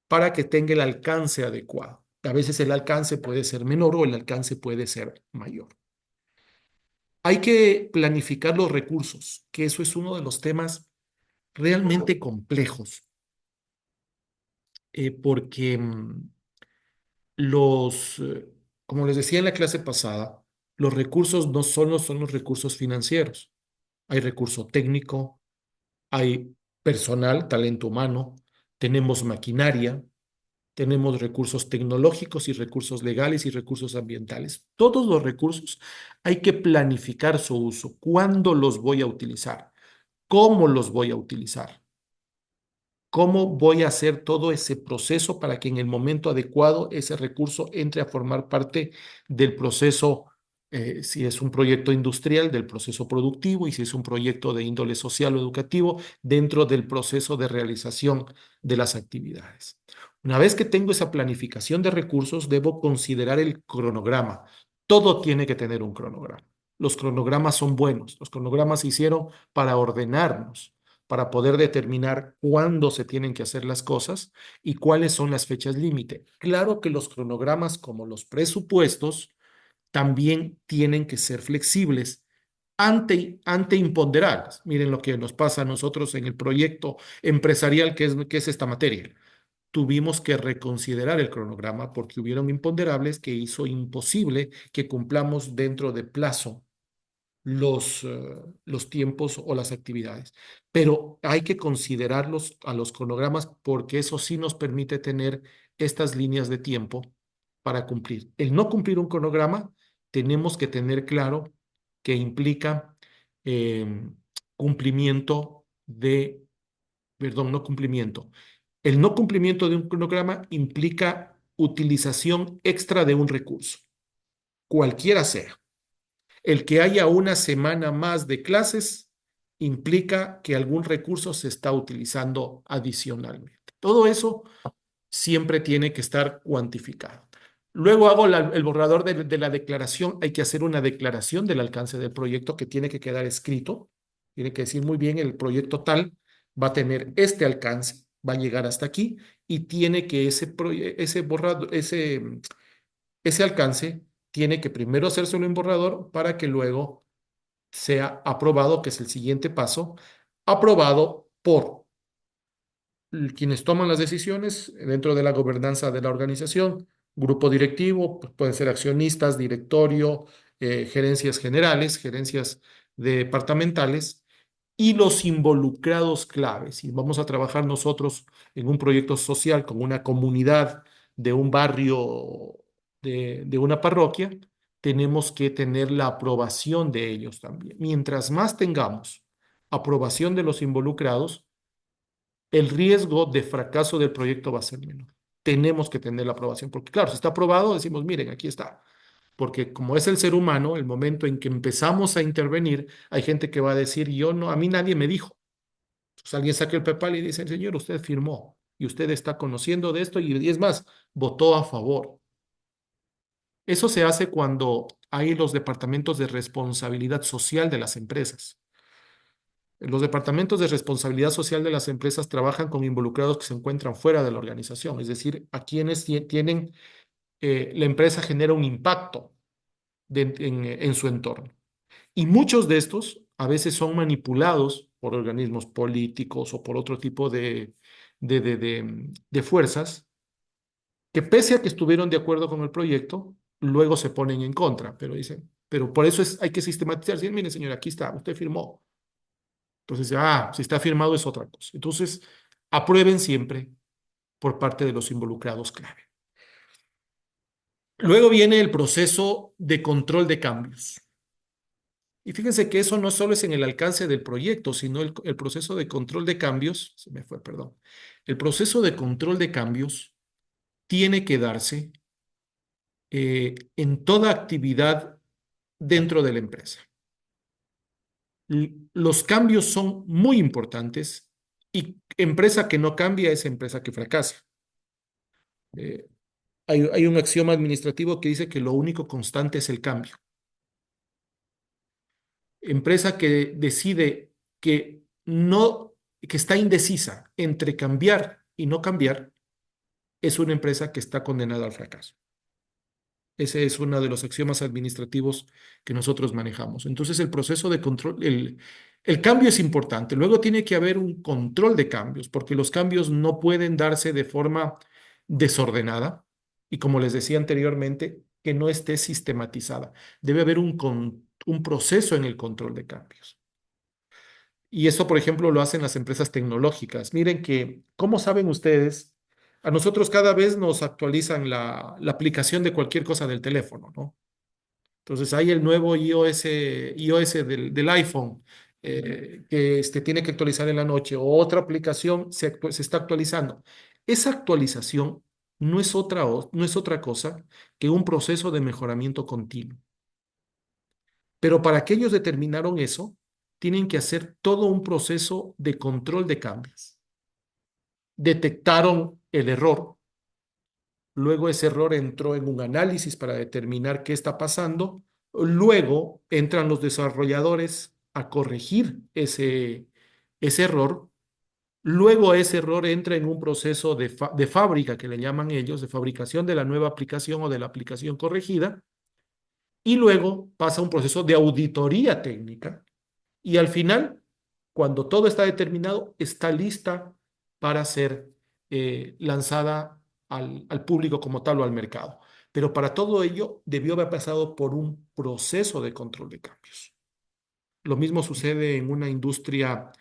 para que tenga el alcance adecuado. A veces el alcance puede ser menor o el alcance puede ser mayor. Hay que planificar los recursos, que eso es uno de los temas realmente complejos, porque como les decía en la clase pasada, los recursos no solo son los recursos financieros. Hay recurso técnico, hay personal, talento humano, tenemos maquinaria, tenemos recursos tecnológicos y recursos legales y recursos ambientales. Todos los recursos hay que planificar su uso. ¿Cuándo los voy a utilizar? ¿Cómo los voy a utilizar? ¿Cómo voy a hacer todo ese proceso para que en el momento adecuado ese recurso entre a formar parte del proceso, si es un proyecto industrial, del proceso productivo y si es un proyecto de índole social o educativo, dentro del proceso de realización de las actividades? Una vez que tengo esa planificación de recursos, debo considerar el cronograma. Todo tiene que tener un cronograma. Los cronogramas son buenos. Los cronogramas se hicieron para ordenarnos, para poder determinar cuándo se tienen que hacer las cosas y cuáles son las fechas límite. Claro que los cronogramas, como los presupuestos, también tienen que ser flexibles ante imponderables. Miren lo que nos pasa a nosotros en el proyecto empresarial que es esta materia. Tuvimos que reconsiderar el cronograma porque hubieron imponderables que hizo imposible que cumplamos dentro de plazo los tiempos o las actividades. Pero hay que considerarlos a los cronogramas porque eso sí nos permite tener estas líneas de tiempo para cumplir. El no cumplir un cronograma, tenemos que tener claro que implica eh, cumplimiento perdón, no cumplimiento. El no cumplimiento de un cronograma implica utilización extra de un recurso, cualquiera sea. El que haya una semana más de clases implica que algún recurso se está utilizando adicionalmente. Todo eso siempre tiene que estar cuantificado. Luego hago el borrador de la declaración. Hay que hacer una declaración del alcance del proyecto que tiene que quedar escrito. Tiene que decir muy bien, el proyecto tal va a tener este alcance, va a llegar hasta aquí y tiene que ese alcance tiene que primero hacérselo en borrador para que luego sea aprobado, que es el siguiente paso, aprobado por quienes toman las decisiones dentro de la gobernanza de la organización, grupo directivo, pues, pueden ser accionistas, directorio, gerencias generales, gerencias departamentales y los involucrados claves. Y vamos a trabajar nosotros en un proyecto social con una comunidad de un barrio, de una parroquia, tenemos que tener la aprobación de ellos también. Mientras más tengamos aprobación de los involucrados, el riesgo de fracaso del proyecto va a ser menor. Tenemos que tener la aprobación, porque claro, si está aprobado, decimos, miren, aquí está. Porque como es el ser humano, el momento en que empezamos a intervenir, hay gente que va a decir, yo no, a mí nadie me dijo. Entonces alguien saca el PayPal y dice, señor, usted firmó y usted está conociendo de esto y es más, votó a favor. Eso se hace cuando hay los departamentos de responsabilidad social de las empresas. Los departamentos de responsabilidad social de las empresas trabajan con involucrados que se encuentran fuera de la organización, es decir, a quienes tienen, la empresa genera un impacto en su entorno. Y muchos de estos a veces son manipulados por organismos políticos o por otro tipo de fuerzas que pese a que estuvieron de acuerdo con el proyecto, luego se ponen en contra, pero dicen, pero por eso hay que sistematizar. Sí, mire, señor, aquí está, usted firmó. Entonces, si está firmado es otra cosa. Entonces, aprueben siempre por parte de los involucrados clave. Luego viene el proceso de control de cambios. Y fíjense que eso no solo es en el alcance del proyecto, sino el proceso de control de cambios, se me fue, perdón. El proceso de control de cambios tiene que darse en toda actividad dentro de la empresa. Los cambios son muy importantes y empresa que no cambia es empresa que fracasa. Eh, hay un axioma administrativo que dice que lo único constante es el cambio. Empresa que decide que no, que está indecisa entre cambiar y no cambiar, es una empresa que está condenada al fracaso. Ese es uno de los axiomas administrativos que nosotros manejamos. Entonces, el proceso de control, el cambio es importante. Luego tiene que haber un control de cambios, porque los cambios no pueden darse de forma desordenada y, como les decía anteriormente, que no esté sistematizada. Debe haber un proceso en el control de cambios. Y eso, por ejemplo, lo hacen las empresas tecnológicas. Miren que, ¿cómo saben ustedes? A nosotros cada vez nos actualizan la aplicación de cualquier cosa del teléfono, ¿no? Entonces hay el nuevo iOS del iPhone que tiene que actualizar en la noche o otra aplicación se está actualizando. Esa actualización no es otra cosa que un proceso de mejoramiento continuo. Pero para que ellos determinaron eso, tienen que hacer todo un proceso de control de cambios. Detectaron el error, luego ese error entró en un análisis para determinar qué está pasando, luego entran los desarrolladores a corregir ese error, luego ese error entra en un proceso de fábrica que le llaman ellos, de fabricación de la nueva aplicación o de la aplicación corregida, y luego pasa un proceso de auditoría técnica. Y al final, cuando todo está determinado, está lista para ser lanzada al público como tal o al mercado. Pero para todo ello debió haber pasado por un proceso de control de cambios. Lo mismo sucede en una industria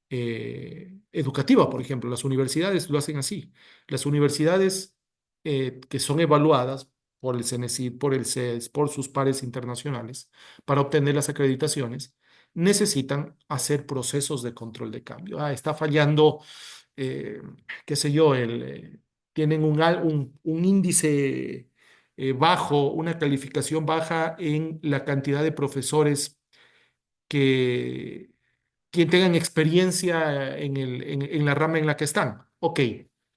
educativa, por ejemplo. Las universidades lo hacen así. Las universidades que son evaluadas por el CENESID, por el CES, por sus pares internacionales, para obtener las acreditaciones, necesitan hacer procesos de control de cambio. Está fallando, eh, qué sé yo, tienen un índice bajo, una calificación baja en la cantidad de profesores que, tengan experiencia en la rama en la que están. Ok,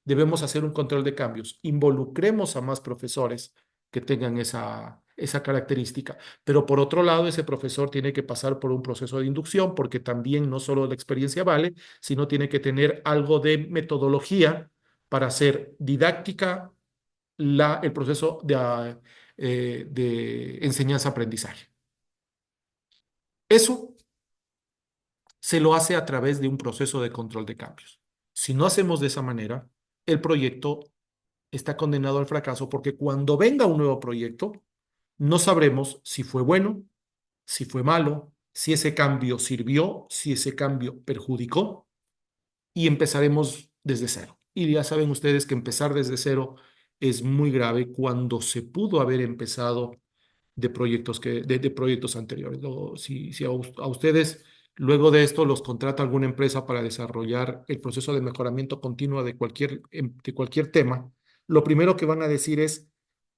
debemos hacer un control de cambios. Involucremos a más profesores que tengan esa característica. Pero por otro lado, ese profesor tiene que pasar por un proceso de inducción porque también no solo la experiencia vale, sino tiene que tener algo de metodología para hacer didáctica el proceso de enseñanza-aprendizaje. Eso se lo hace a través de un proceso de control de cambios. Si no hacemos de esa manera, el proyecto está condenado al fracaso porque cuando venga un nuevo proyecto, no sabremos si fue bueno, si fue malo, si ese cambio sirvió, si ese cambio perjudicó y empezaremos desde cero. Y ya saben ustedes que empezar desde cero es muy grave cuando se pudo haber empezado de proyectos anteriores. Si a ustedes luego de esto los contrata alguna empresa para desarrollar el proceso de mejoramiento continuo de cualquier tema, lo primero que van a decir es,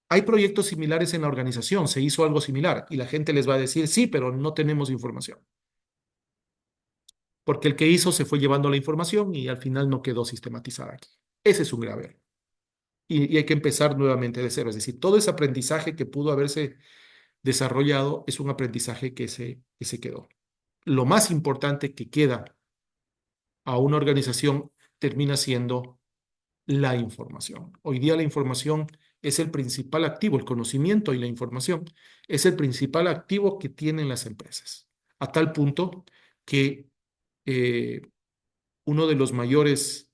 hay proyectos similares en la organización, se hizo algo similar y la gente les va a decir, sí, pero no tenemos información, porque el que hizo se fue llevando la información y al final no quedó sistematizada aquí. Ese es un grave error. Y hay que empezar nuevamente de cero. Es decir, todo ese aprendizaje que pudo haberse desarrollado es un aprendizaje que se quedó. Lo más importante que queda a una organización termina siendo la información. Hoy día la información es el principal activo, el conocimiento y la información es el principal activo que tienen las empresas, a tal punto que eh, uno de los mayores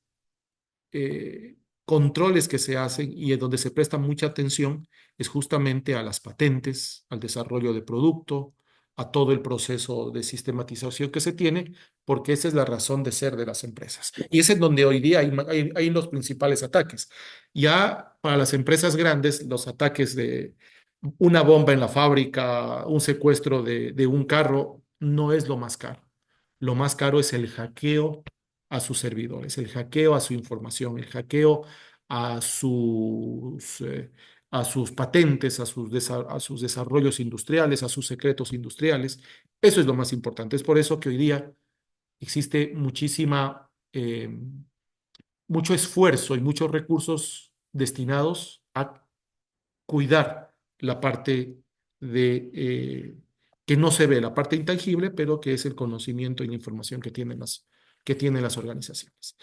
eh, controles que se hacen y en donde se presta mucha atención es justamente a las patentes, al desarrollo de producto, a todo el proceso de sistematización que se tiene, porque esa es la razón de ser de las empresas. Y es en donde hoy día hay los principales ataques. Ya para las empresas grandes, los ataques de una bomba en la fábrica, un secuestro de un carro, no es lo más caro. Lo más caro es el hackeo a sus servidores, el hackeo a su información, el hackeo a a sus patentes, a sus desarrollos industriales, a sus secretos industriales. Eso es lo más importante. Es por eso que hoy día existe mucho esfuerzo y muchos recursos destinados a cuidar la parte que no se ve, la parte intangible, pero que es el conocimiento y la información que tienen las organizaciones.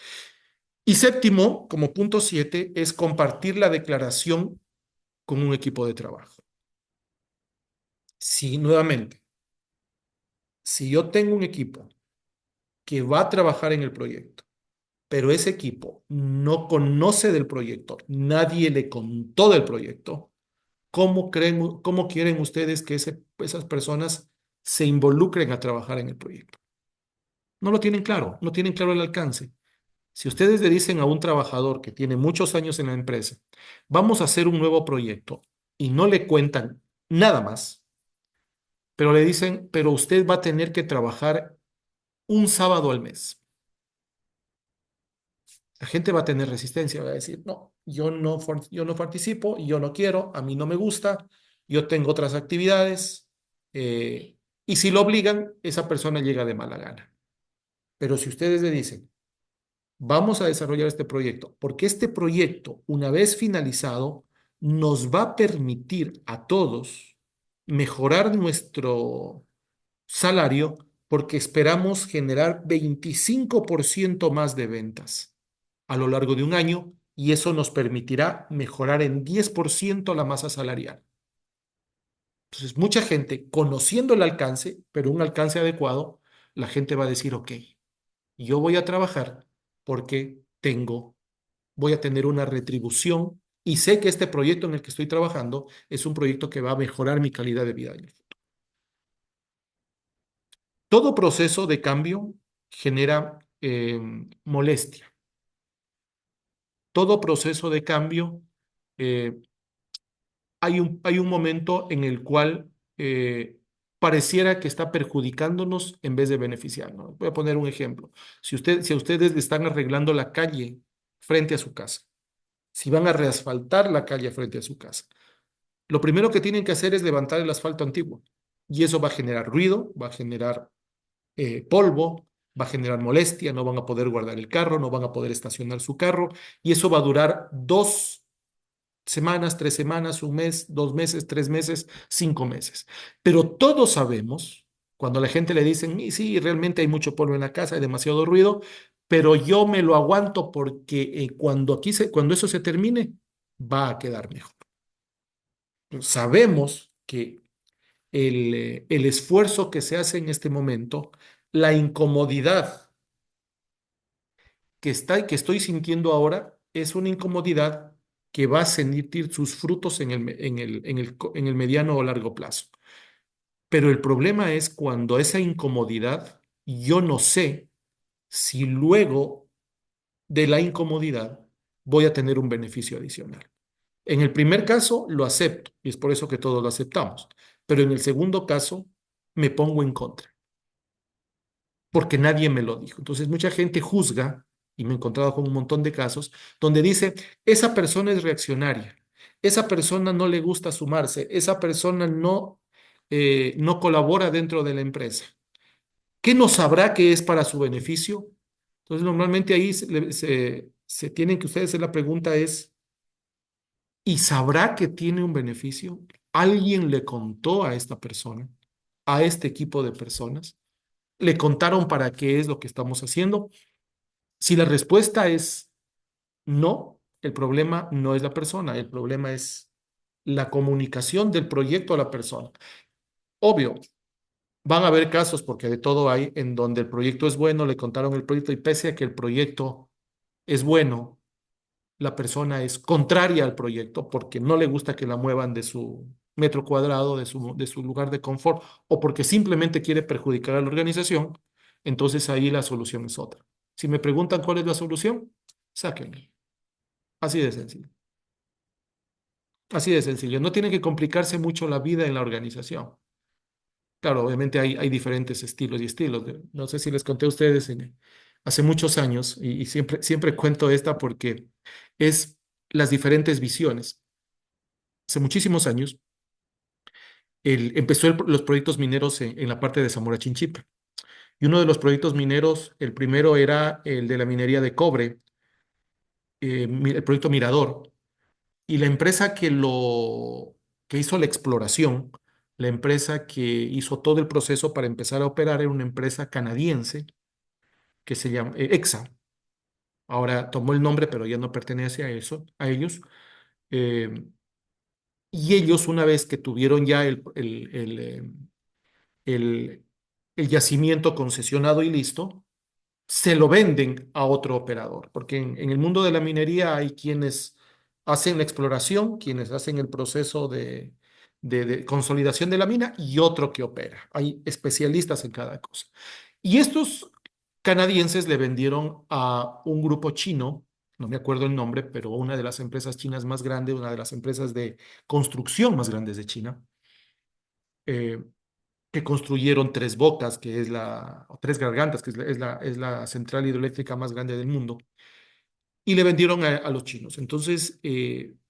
Y séptimo, como punto 7, es compartir la declaración con un equipo de trabajo. Si nuevamente, si yo tengo un equipo que va a trabajar en el proyecto, pero ese equipo no conoce del proyecto, nadie le contó del proyecto, cómo quieren ustedes que esas personas se involucren a trabajar en el proyecto? No lo tienen claro, no tienen claro el alcance. Si ustedes le dicen a un trabajador que tiene muchos años en la empresa, vamos a hacer un nuevo proyecto y no le cuentan nada más, pero le dicen, pero usted va a tener que trabajar un sábado al mes. La gente va a tener resistencia, va a decir, no, yo no participo, yo no quiero, a mí no me gusta, yo tengo otras actividades, y si lo obligan, esa persona llega de mala gana. Pero si ustedes le dicen, vamos a desarrollar este proyecto, porque este proyecto, una vez finalizado, nos va a permitir a todos mejorar nuestro salario porque esperamos generar 25% más de ventas a lo largo de un año y eso nos permitirá mejorar en 10% la masa salarial. Entonces, mucha gente, conociendo el alcance, pero un alcance adecuado, la gente va a decir, ok, yo voy a trabajar porque voy a tener una retribución y sé que este proyecto en el que estoy trabajando es un proyecto que va a mejorar mi calidad de vida. Todo proceso de cambio genera molestia. Todo proceso de cambio, eh, hay un momento en el cual pareciera que está perjudicándonos en vez de beneficiarnos. Voy a poner un ejemplo. Si a ustedes le están arreglando la calle frente a su casa, si van a reasfaltar la calle frente a su casa, lo primero que tienen que hacer es levantar el asfalto antiguo. Y eso va a generar ruido, va a generar polvo, va a generar molestia, no van a poder guardar el carro, no van a poder estacionar su carro, y eso va a durar 2 semanas, 3 semanas, un mes, 2 meses, 3 meses, 5 meses. Pero todos sabemos, cuando a la gente le dicen, "Y sí, realmente hay mucho polvo en la casa, hay demasiado ruido, pero yo me lo aguanto porque cuando eso se termine, va a quedar mejor". Sabemos que el esfuerzo que se hace en este momento, la incomodidad que estoy sintiendo ahora es una incomodidad que va a sentir sus frutos en el mediano o largo plazo. Pero el problema es cuando esa incomodidad, yo no sé si luego de la incomodidad voy a tener un beneficio adicional. En el primer caso lo acepto y es por eso que todos lo aceptamos, pero en el segundo caso me pongo en contra porque nadie me lo dijo. Entonces mucha gente juzga, y me he encontrado con un montón de casos, donde dice, esa persona es reaccionaria, esa persona no le gusta sumarse, esa persona no colabora dentro de la empresa. ¿Qué no sabrá que es para su beneficio? Entonces normalmente ahí se tienen que ustedes hacer la pregunta es, ¿y sabrá que tiene un beneficio? ¿Alguien le contó a esta persona, a este equipo de personas? ¿Le contaron para qué es lo que estamos haciendo? Si la respuesta es no, el problema no es la persona, el problema es la comunicación del proyecto a la persona. Obvio, van a haber casos, porque de todo hay, en donde el proyecto es bueno, le contaron el proyecto y pese a que el proyecto es bueno, la persona es contraria al proyecto porque no le gusta que la muevan de su metro cuadrado, de su lugar de confort, o porque simplemente quiere perjudicar a la organización, entonces ahí la solución es otra. Si me preguntan cuál es la solución, sáquenlo. Así de sencillo. Así de sencillo. No tienen que complicarse mucho la vida en la organización. Claro, obviamente hay diferentes estilos y estilos. No sé si les conté a ustedes hace muchos años, y siempre cuento esta porque es las diferentes visiones. Hace muchísimos años empezó los proyectos mineros en la parte de Zamora Chinchipe. Y uno de los proyectos mineros, el primero era el de la minería de cobre, el proyecto Mirador. Y la empresa que hizo la exploración, la empresa que hizo todo el proceso para empezar a operar, era una empresa canadiense que se llama EXA. Ahora tomó el nombre, pero ya no pertenece a eso, a ellos. Eh, y ellos, una vez que tuvieron ya el, el yacimiento concesionado y listo, se lo venden a otro operador, porque en el mundo de la minería hay quienes hacen la exploración, quienes hacen el proceso de consolidación de la mina y otro que opera. Hay especialistas en cada cosa. Y estos canadienses le vendieron a un grupo chino, no me acuerdo el nombre, pero una de las empresas chinas más grandes, una de las empresas de construcción más grandes de China, eh, que construyeron Tres Bocas, o Tres Gargantas, que es la central hidroeléctrica más grande del mundo, y le vendieron a los chinos. Entonces,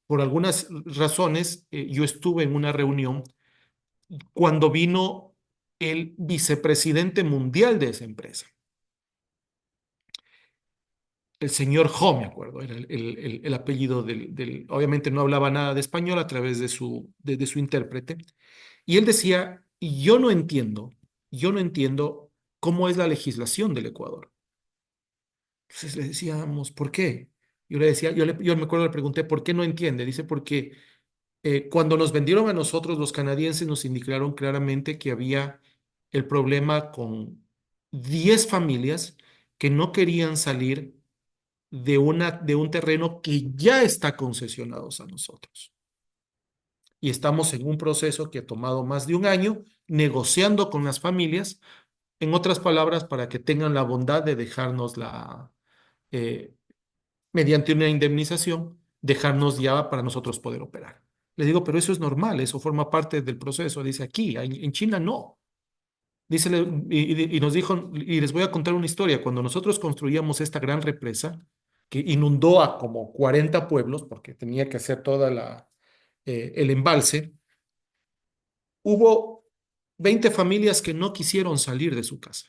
por algunas razones, yo estuve en una reunión cuando vino el vicepresidente mundial de esa empresa, el señor Ho, me acuerdo, era el apellido obviamente no hablaba nada de español a través de su intérprete, y él decía, y yo no entiendo cómo es la legislación del Ecuador. Entonces le decíamos, ¿por qué? Yo le decía, yo me acuerdo, le pregunté, ¿por qué no entiende? Dice, porque cuando nos vendieron a nosotros, los canadienses nos indicaron claramente que había el problema con 10 familias que no querían salir de un terreno que ya está concesionado a nosotros. Y estamos en un proceso que ha tomado más de un año negociando con las familias, en otras palabras, para que tengan la bondad de dejarnos eh, mediante una indemnización, dejarnos ya para nosotros poder operar. Le digo, pero eso es normal, eso forma parte del proceso. Dice, aquí, en China no. Dice, y nos dijo, y les voy a contar una historia, cuando nosotros construíamos esta gran represa, que inundó a como 40 pueblos, porque tenía que hacer el embalse, hubo 20 familias que no quisieron salir de su casa.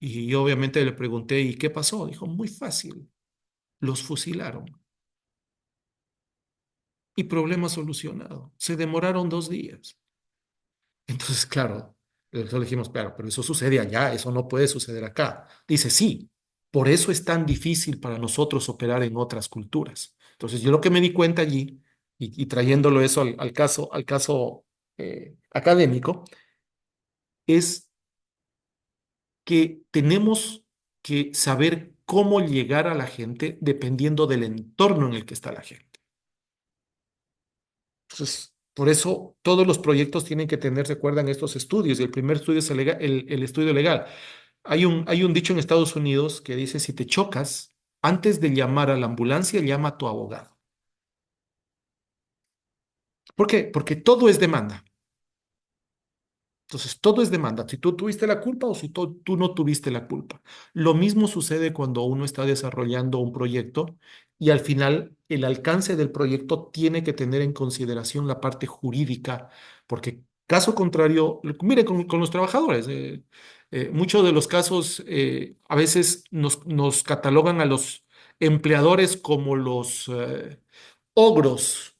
Y yo obviamente le pregunté, ¿y qué pasó? Dijo, muy fácil, los fusilaron. Y problema solucionado. Se demoraron 2 días. Entonces, claro, nosotros le dijimos, claro, pero eso sucede allá, eso no puede suceder acá. Dice, sí, por eso es tan difícil para nosotros operar en otras culturas. Entonces, yo lo que me di cuenta allí, y trayéndolo eso al caso académico, es que tenemos que saber cómo llegar a la gente dependiendo del entorno en el que está la gente. Entonces, por eso todos los proyectos tienen que tener, recuerdan, estos estudios. Y el primer estudio es el estudio legal. Hay un dicho en Estados Unidos que dice, si te chocas, antes de llamar a la ambulancia, llama a tu abogado. ¿Por qué? Porque todo es demanda. Entonces, todo es demanda. Si tú tuviste la culpa o si tú no tuviste la culpa. Lo mismo sucede cuando uno está desarrollando un proyecto y al final el alcance del proyecto tiene que tener en consideración la parte jurídica, porque caso contrario, mire con los trabajadores, muchos de los casos a veces nos catalogan a los empleadores como los ogros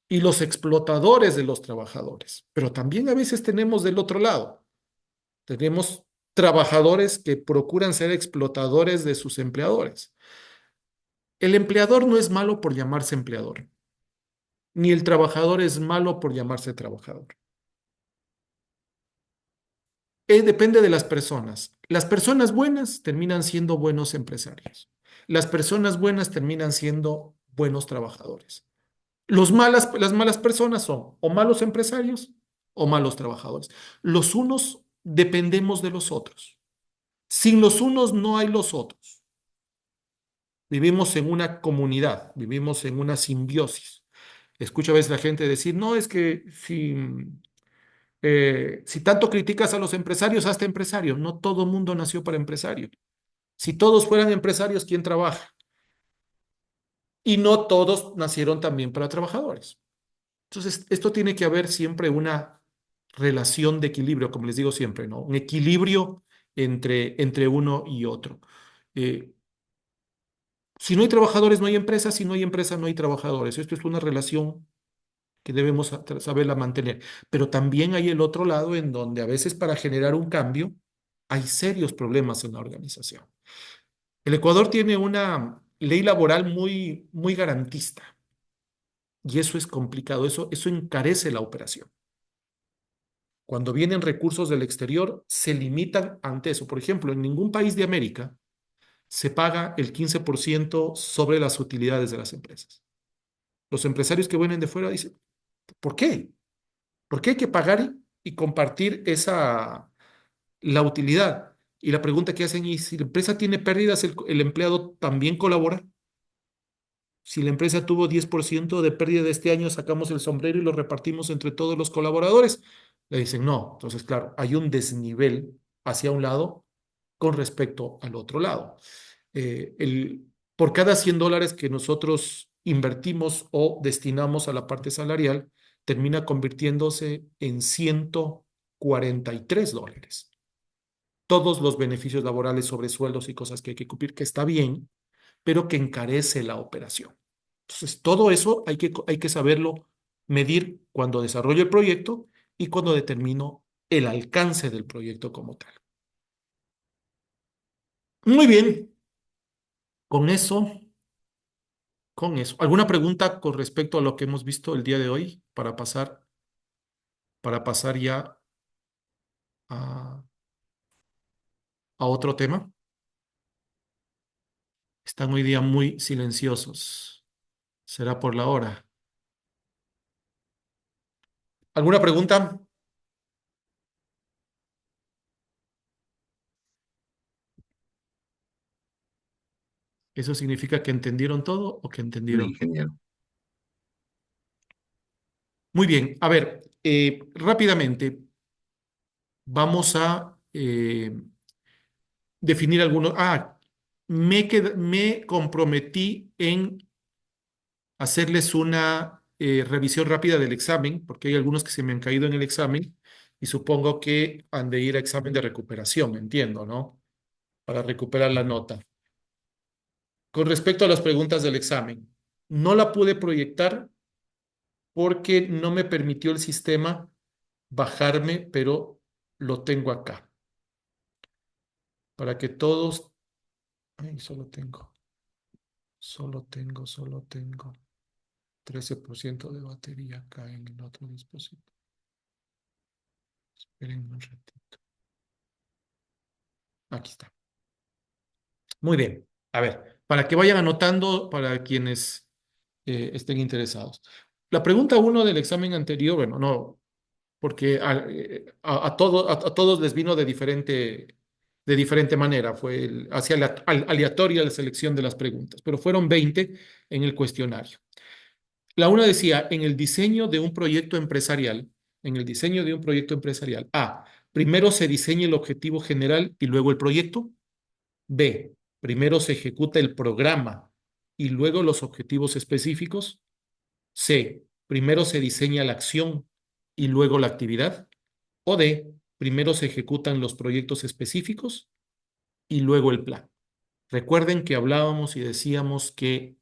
y los explotadores de los trabajadores. Pero también a veces tenemos del otro lado, tenemos trabajadores que procuran ser explotadores de sus empleadores. El empleador no es malo por llamarse empleador, ni el trabajador es malo por llamarse trabajador. Depende de las personas. Las personas buenas terminan siendo buenos empresarios. Las personas buenas terminan siendo buenos trabajadores. Las malas personas son o malos empresarios o malos trabajadores. Los unos dependemos de los otros. Sin los unos no hay los otros. Vivimos en una comunidad, vivimos en una simbiosis. Escucho a veces la gente decir, no, es que si tanto criticas a los empresarios, hazte empresario. No todo mundo nació para empresario. Si todos fueran empresarios, ¿quién trabaja? Y no todos nacieron también para trabajadores. Entonces, esto tiene que haber siempre una relación de equilibrio, como les digo siempre, ¿no? Un equilibrio entre uno y otro. Eh, si no hay trabajadores, no hay empresas. Si no hay empresas, no hay trabajadores. Esto es una relación que debemos saberla mantener. Pero también hay el otro lado en donde a veces para generar un cambio hay serios problemas en la organización. El Ecuador tiene una ley laboral muy, muy garantista y eso es complicado. Eso encarece la operación. Cuando vienen recursos del exterior, se limitan ante eso. Por ejemplo, en ningún país de América se paga el 15% sobre las utilidades de las empresas. Los empresarios que vienen de fuera dicen, ¿por qué? ¿Por qué hay que pagar y compartir la utilidad? Y la pregunta que hacen es, si la empresa tiene pérdidas, el empleado también colabora. Si la empresa tuvo 10% de pérdida de este año, sacamos el sombrero y lo repartimos entre todos los colaboradores. Le dicen, no. Entonces, claro, hay un desnivel hacia un lado con respecto al otro lado. Por cada $100 que nosotros invertimos o destinamos a la parte salarial, termina convirtiéndose en $143. Todos los beneficios laborales sobre sueldos y cosas que hay que cumplir, que está bien, pero que encarece la operación. Entonces, todo eso hay que saberlo medir cuando desarrollo el proyecto y cuando determino el alcance del proyecto como tal. Muy bien, con eso, con eso. ¿Alguna pregunta con respecto a lo que hemos visto el día de hoy para pasar ya a, a otro tema? Están hoy día muy silenciosos. Será por la hora. ¿Alguna pregunta? ¿Eso significa que entendieron todo o que Muy entendieron? ingeniero. Muy bien, a ver, rápidamente vamos a definir algunos. Me comprometí en hacerles una revisión rápida del examen, porque hay algunos que se me han caído en el examen y supongo que han de ir a examen de recuperación, entiendo, ¿no? Para recuperar la nota. Con respecto a las preguntas del examen, no la pude proyectar porque no me permitió el sistema bajarme, pero lo tengo acá. Para que todos... Ay, solo tengo 13% de batería acá en el otro dispositivo. Esperen un ratito. Aquí está. Muy bien. A ver, para que vayan anotando para quienes estén interesados. La pregunta uno del examen anterior, bueno, no, porque a todos les vino de diferente manera, fue hacia aleatoria la selección de las preguntas, pero fueron 20 en el cuestionario. La una decía, en el diseño de un proyecto empresarial, A, primero se diseña el objetivo general y luego el proyecto. B, primero se ejecuta el programa y luego los objetivos específicos. C, primero se diseña la acción y luego la actividad. O D, primero se ejecutan los proyectos específicos y luego el plan. Recuerden que hablábamos y decíamos que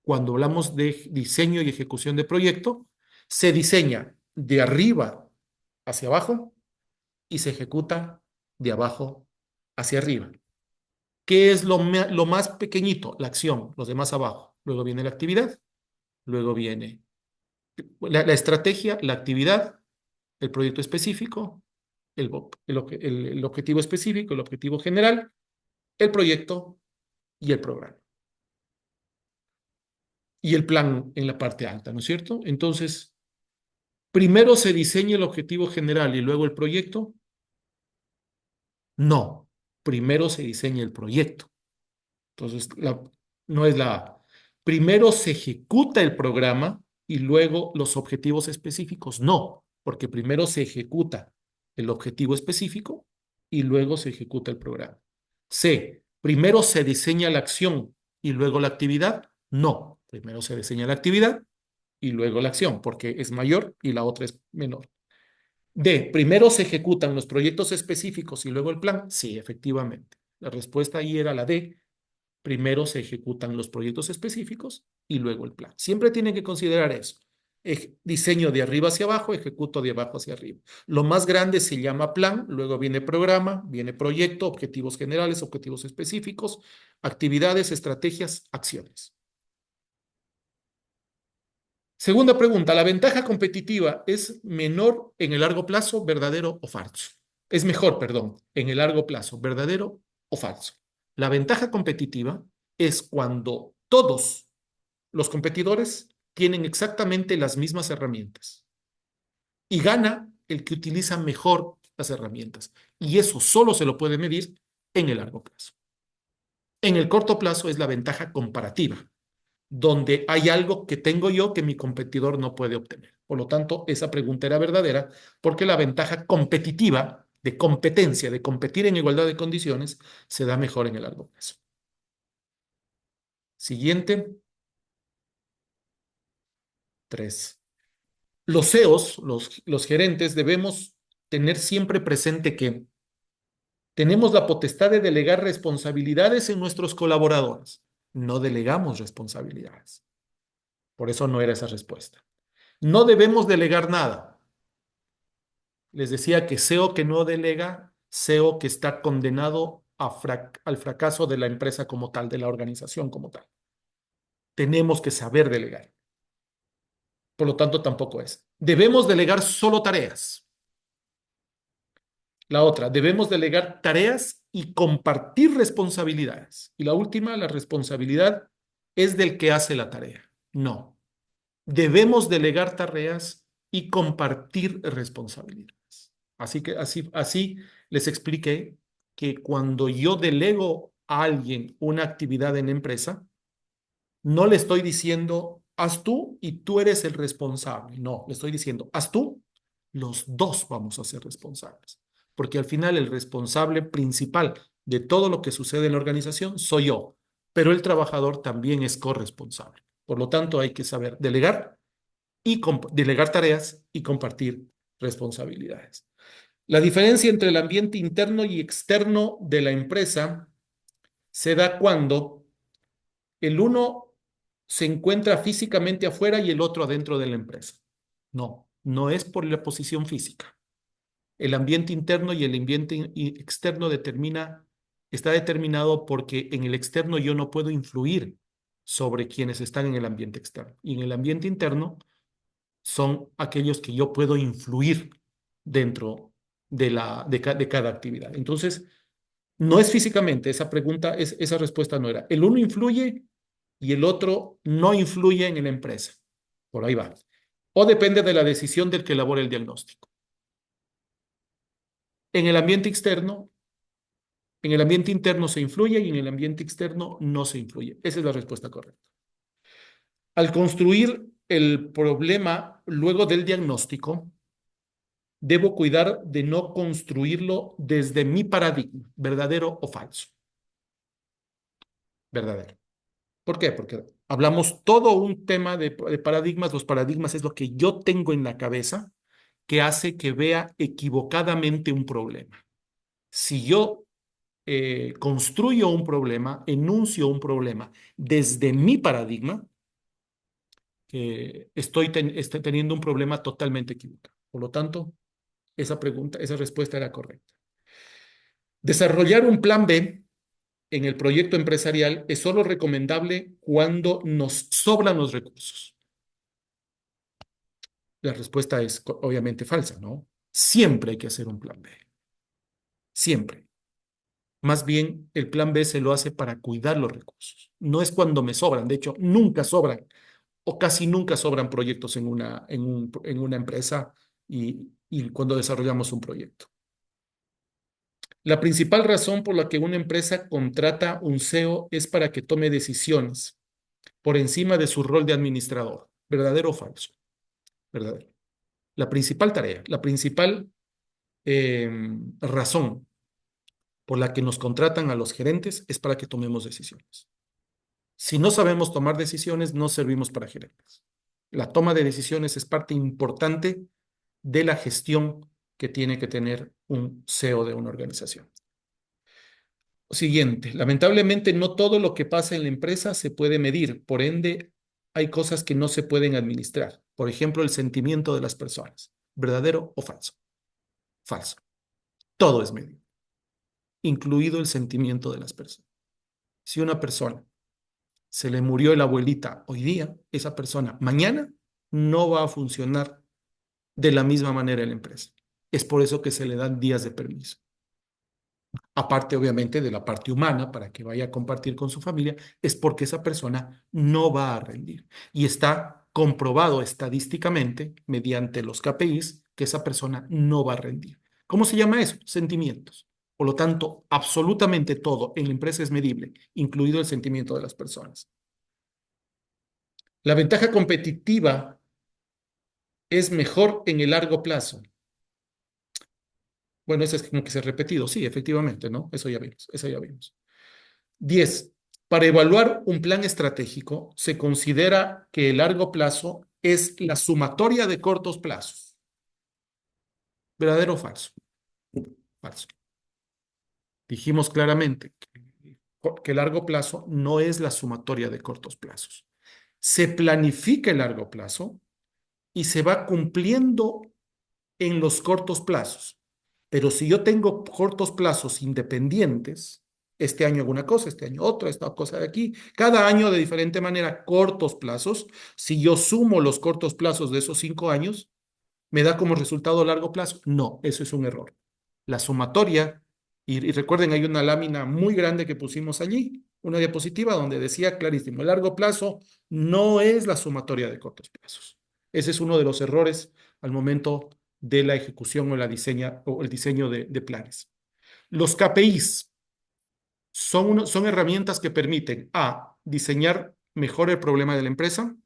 cuando hablamos de diseño y ejecución de proyecto, se diseña de arriba hacia abajo y se ejecuta de abajo hacia arriba. ¿Qué es lo más pequeñito? La acción, los demás abajo. Luego viene la actividad, luego viene la estrategia, la actividad, el proyecto específico, el objetivo específico, el objetivo general, el proyecto y el programa. Y el plan en la parte alta, ¿no es cierto? Entonces, primero se diseña el objetivo general y luego el proyecto. No, primero se diseña el proyecto. Entonces, no es la A. Primero se ejecuta el programa y luego los objetivos específicos. No, porque primero se ejecuta el objetivo específico y luego se ejecuta el programa. C. Primero se diseña la acción y luego la actividad. No, primero se diseña la actividad y luego la acción, porque es mayor y la otra es menor. D. Primero se ejecutan los proyectos específicos y luego el plan. Sí, efectivamente. La respuesta ahí era la D. Primero se ejecutan los proyectos específicos y luego el plan. Siempre tienen que considerar eso. Diseño de arriba hacia abajo, ejecuto de abajo hacia arriba. Lo más grande se llama plan, luego viene programa, viene proyecto, objetivos generales, objetivos específicos, actividades, estrategias, acciones. Segunda pregunta, ¿la ventaja competitiva es menor en el largo plazo, verdadero o falso? Es mejor, perdón, en el largo plazo, verdadero o falso. La ventaja competitiva es cuando todos los competidores tienen exactamente las mismas herramientas y gana el que utiliza mejor las herramientas. Y eso solo se lo puede medir en el largo plazo. En el corto plazo es la ventaja comparativa, donde hay algo que tengo yo que mi competidor no puede obtener. Por lo tanto, esa pregunta era verdadera porque la ventaja competitiva de competencia, de competir en igualdad de condiciones, se da mejor en el largo plazo. Siguiente, 3. Los CEOs, los gerentes, debemos tener siempre presente que tenemos la potestad de delegar responsabilidades en nuestros colaboradores. No delegamos responsabilidades. Por eso no era esa respuesta. No debemos delegar nada. Les decía que CEO que no delega, CEO que está condenado al fracaso de la empresa como tal, de la organización como tal. Tenemos que saber delegar. Por lo tanto, tampoco es. Debemos delegar solo tareas. La otra, debemos delegar tareas y compartir responsabilidades. Y la última, la responsabilidad es del que hace la tarea. No. Debemos delegar tareas y compartir responsabilidades. Así que así les expliqué que cuando yo delego a alguien una actividad en la empresa, no le estoy diciendo, haz tú y tú eres el responsable. No, le estoy diciendo, haz tú, los dos vamos a ser responsables. Porque al final el responsable principal de todo lo que sucede en la organización soy yo, pero el trabajador también es corresponsable. Por lo tanto, hay que saber delegar y delegar tareas y compartir responsabilidades. La diferencia entre el ambiente interno y externo de la empresa se da cuando el uno se encuentra físicamente afuera y el otro adentro de la empresa. No, no es por la posición física. El ambiente interno y el ambiente externo está determinado porque en el externo yo no puedo influir sobre quienes están en el ambiente externo. Y en el ambiente interno son aquellos que yo puedo influir dentro de cada actividad. Entonces, No es físicamente, esa pregunta, esa respuesta no era. El uno influye y el otro no influye en la empresa. Por ahí va. O depende de la decisión del que elabora el diagnóstico. En el ambiente externo, en el ambiente interno se influye y en el ambiente externo no se influye. Esa es la respuesta correcta. Al construir el problema luego del diagnóstico, debo cuidar de no construirlo desde mi paradigma, verdadero o falso. Verdadero. ¿Por qué? Porque hablamos todo un tema de paradigmas. Los paradigmas es lo que yo tengo en la cabeza que hace que vea equivocadamente un problema. Si yo construyo un problema, enuncio un problema desde mi paradigma, estoy teniendo un problema totalmente equivocado. Por lo tanto, esa pregunta, esa respuesta era correcta. Desarrollar un plan B en el proyecto empresarial es solo recomendable cuando nos sobran los recursos. La respuesta es obviamente falsa, ¿no? Siempre hay que hacer un plan B. Siempre. Más bien, el plan B se lo hace para cuidar los recursos. No es cuando me sobran. De hecho, nunca sobran o casi nunca sobran proyectos en una empresa y cuando desarrollamos un proyecto. La principal razón por la que una empresa contrata un CEO es para que tome decisiones por encima de su rol de administrador. ¿Verdadero o falso? Verdadero. La principal tarea, la principal eh, razón por la que nos contratan a los gerentes es para que tomemos decisiones. Si no sabemos tomar decisiones, no servimos para gerentes. La toma de decisiones es parte importante de la gestión que tiene que tener un CEO de una organización. Siguiente, lamentablemente no todo lo que pasa en la empresa se puede medir, por ende hay cosas que no se pueden administrar. Por ejemplo, el sentimiento de las personas. ¿Verdadero o falso? Falso. Todo es medible, incluido el sentimiento de las personas. Si una persona se le murió la abuelita hoy día, esa persona mañana no va a funcionar de la misma manera en la empresa. Es por eso que se le dan días de permiso. Aparte, obviamente, de la parte humana para que vaya a compartir con su familia, es porque esa persona no va a rendir. Y está comprobado estadísticamente, mediante los KPIs, que esa persona no va a rendir. ¿Cómo se llama eso? Sentimientos. Por lo tanto, absolutamente todo en la empresa es medible, incluido el sentimiento de las personas. La ventaja competitiva es mejor en el largo plazo. Bueno, eso es como que se ha repetido. Sí, efectivamente, ¿no? Eso ya vimos, eso ya vimos. 10. Para evaluar un plan estratégico, se considera que el largo plazo es la sumatoria de cortos plazos. ¿Verdadero o falso? Falso. Dijimos claramente que el largo plazo no es la sumatoria de cortos plazos. Se planifica el largo plazo y se va cumpliendo en los cortos plazos. Pero si yo tengo cortos plazos independientes, este año hago una cosa, este año otra, esta cosa de aquí, cada año de diferente manera, cortos plazos, si yo sumo los cortos plazos de esos 5 años, ¿me da como resultado largo plazo? No, eso es un error. La sumatoria, y recuerden, hay una lámina muy grande que pusimos allí, una diapositiva donde decía clarísimo, el largo plazo no es la sumatoria de cortos plazos. Ese es uno de los errores al momento de la ejecución o el diseño de planes. Los KPIs son herramientas que permiten A, diseñar mejor el problema de la empresa,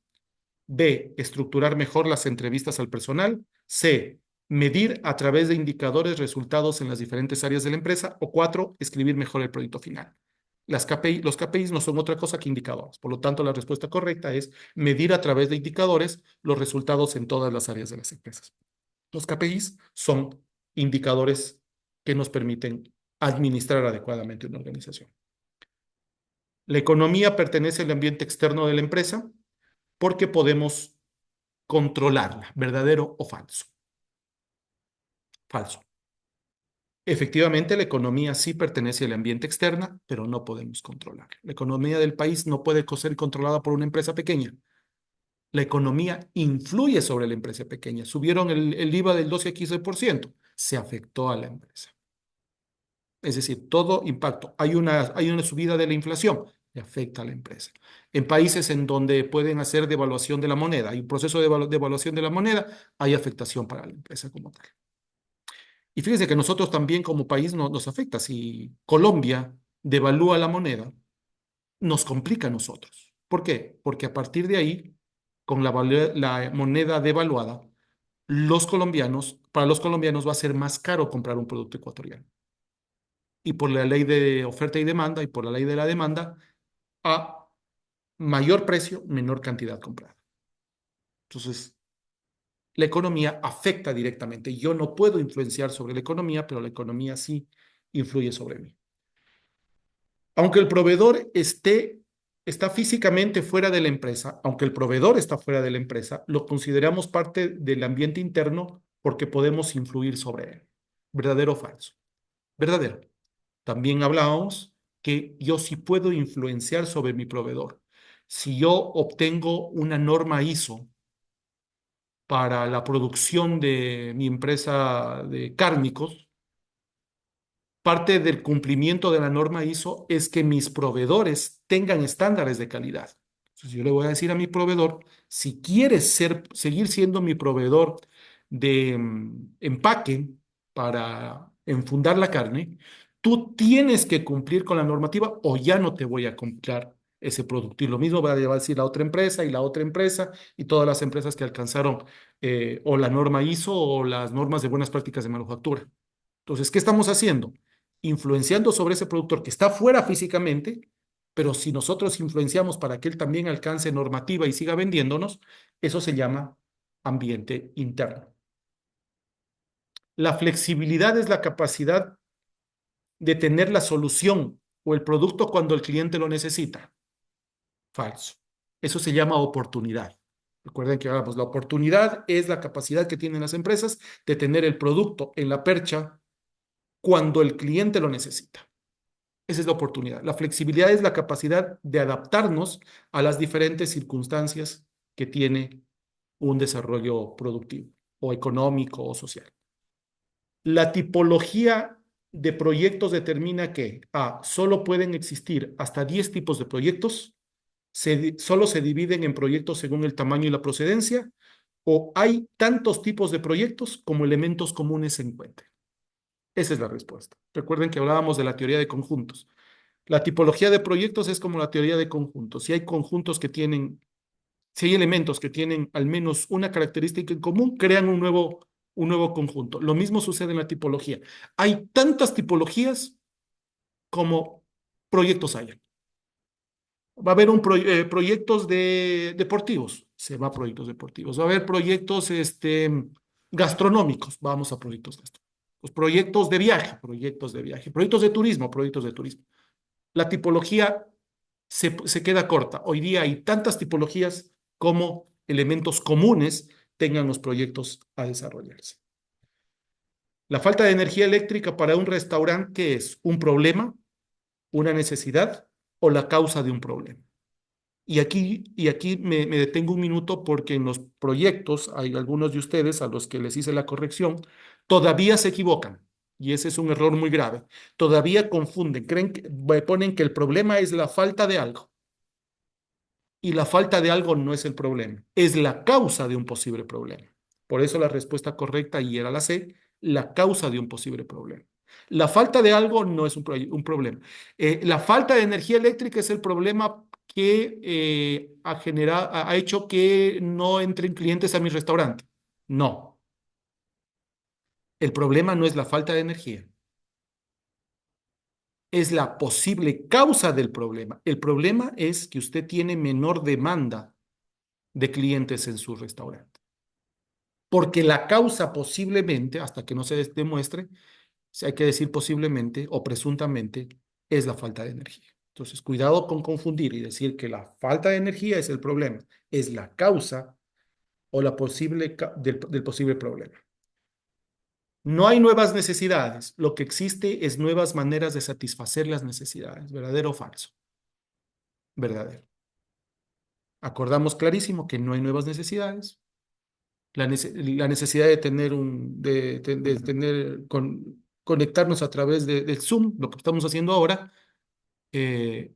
B, estructurar mejor las entrevistas al personal, C, medir a través de indicadores resultados en las diferentes áreas de la empresa, o 4, escribir mejor el proyecto final. Los KPIs no son otra cosa que indicadores. Por lo tanto, la respuesta correcta es medir a través de indicadores los resultados en todas las áreas de las empresas. Los KPIs son indicadores que nos permiten administrar adecuadamente una organización. La economía pertenece al ambiente externo de la empresa porque podemos controlarla, ¿verdadero o falso? Falso. Efectivamente, la economía sí pertenece al ambiente externo, pero no podemos controlarla. La economía del país no puede ser controlada por una empresa pequeña. La economía influye sobre la empresa pequeña. Subieron el IVA del 12 a 15%. Se afectó a la empresa. Es decir, todo impacto. Hay una subida de la inflación que afecta a la empresa. En países en donde pueden hacer devaluación de la moneda, hay un proceso de devaluación de la moneda, hay afectación para la empresa como tal. Y fíjense que nosotros también como país nos afecta. Si Colombia devalúa la moneda, nos complica a nosotros. ¿Por qué? Porque a partir de ahí, con la moneda devaluada, para los colombianos va a ser más caro comprar un producto ecuatoriano. Y por la ley de oferta y demanda y por la ley de la demanda, a mayor precio, menor cantidad comprada. Entonces, la economía afecta directamente. Yo no puedo influenciar sobre la economía, pero la economía sí influye sobre mí. Aunque el proveedor está físicamente fuera de la empresa, aunque el proveedor está fuera de la empresa, lo consideramos parte del ambiente interno porque podemos influir sobre él. ¿Verdadero o falso? Verdadero. También hablábamos que yo sí puedo influenciar sobre mi proveedor. Si yo obtengo una norma ISO para la producción de mi empresa de cárnicos, parte del cumplimiento de la norma ISO es que mis proveedores tengan estándares de calidad. Entonces yo le voy a decir a mi proveedor, si quieres seguir siendo mi proveedor de empaque para enfundar la carne, tú tienes que cumplir con la normativa o ya no te voy a comprar ese producto. Y lo mismo va a decir la otra empresa y la otra empresa y todas las empresas que alcanzaron o la norma ISO o las normas de buenas prácticas de manufactura. Entonces, ¿qué estamos haciendo? Influenciando sobre ese productor que está fuera físicamente, pero si nosotros influenciamos para que él también alcance normativa y siga vendiéndonos, eso se llama ambiente interno. La flexibilidad es la capacidad de tener la solución o el producto cuando el cliente lo necesita. Falso. Eso se llama oportunidad. Recuerden que hablamos, la oportunidad es la capacidad que tienen las empresas de tener el producto en la percha cuando el cliente lo necesita. Esa es la oportunidad. La flexibilidad es la capacidad de adaptarnos a las diferentes circunstancias que tiene un desarrollo productivo o económico o social. La tipología de proyectos determina que solo pueden existir hasta 10 tipos de proyectos, solo se dividen en proyectos según el tamaño y la procedencia, o hay tantos tipos de proyectos como elementos comunes se encuentren. Esa es la respuesta. Recuerden que hablábamos de la teoría de conjuntos. La tipología de proyectos es como la teoría de conjuntos. Si hay elementos que tienen al menos una característica en común, crean un nuevo conjunto. Lo mismo sucede en la tipología. Hay tantas tipologías como proyectos hay. Va a haber proyectos deportivos, se va a proyectos deportivos. Va a haber proyectos gastronómicos, vamos a proyectos gastronómicos. Proyectos de viaje, proyectos de viaje. Proyectos de turismo, proyectos de turismo. La tipología se queda corta. Hoy día hay tantas tipologías como elementos comunes tengan los proyectos a desarrollarse. La falta de energía eléctrica para un restaurante, ¿qué es? ¿Un problema, una necesidad o la causa de un problema? Y aquí me detengo un minuto porque en los proyectos hay algunos de ustedes a los que les hice la corrección, todavía se equivocan. Y ese es un error muy grave. Todavía confunden, ponen que el problema es la falta de algo. Y la falta de algo no es el problema, es la causa de un posible problema. Por eso la respuesta correcta y era la C, la causa de un posible problema. La falta de algo no es un problema. La falta de energía eléctrica es el problema que ha hecho que no entren clientes a mi restaurante. No, el problema no es la falta de energía, es la posible causa del problema. El problema es que usted tiene menor demanda de clientes en su restaurante. Porque la causa posiblemente, hasta que no se demuestre, si hay que decir posiblemente o presuntamente, es la falta de energía. Entonces, cuidado con confundir y decir que la falta de energía es el problema, es la causa o la del posible problema. No hay nuevas necesidades, lo que existe es nuevas maneras de satisfacer las necesidades, ¿verdadero o falso? Verdadero. Acordamos clarísimo que no hay nuevas necesidades, la necesidad de tener conectarnos a través del Zoom, lo que estamos haciendo ahora, eh,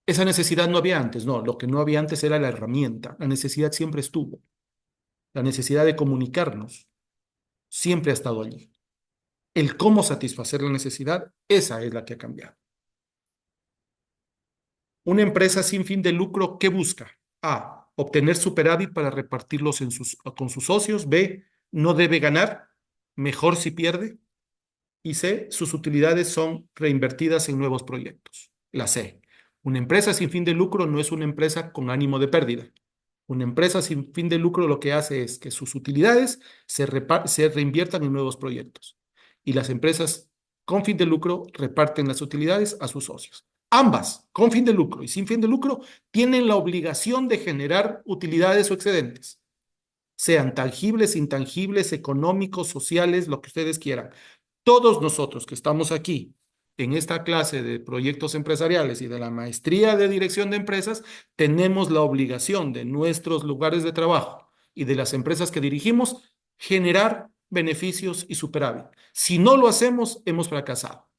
esa necesidad no había antes, no, lo que no había antes era la herramienta, la necesidad siempre estuvo, la necesidad de comunicarnos siempre ha estado allí. El cómo satisfacer la necesidad, esa es la que ha cambiado. Una empresa sin fin de lucro, ¿qué busca? A, obtener superávit para repartirlos con sus socios. B, no debe ganar, mejor si pierde. Y C, sus utilidades son reinvertidas en nuevos proyectos. La C, una empresa sin fin de lucro no es una empresa con ánimo de pérdida. Una empresa sin fin de lucro lo que hace es que sus utilidades se reinviertan en nuevos proyectos. Y las empresas con fin de lucro reparten las utilidades a sus socios. Ambas, con fin de lucro y sin fin de lucro, tienen la obligación de generar utilidades o excedentes, sean tangibles, intangibles, económicos, sociales, lo que ustedes quieran. Todos nosotros que estamos aquí en esta clase de proyectos empresariales y de la maestría de dirección de empresas, tenemos la obligación de nuestros lugares de trabajo y de las empresas que dirigimos generar beneficios y superávit. Si no lo hacemos, hemos fracasado.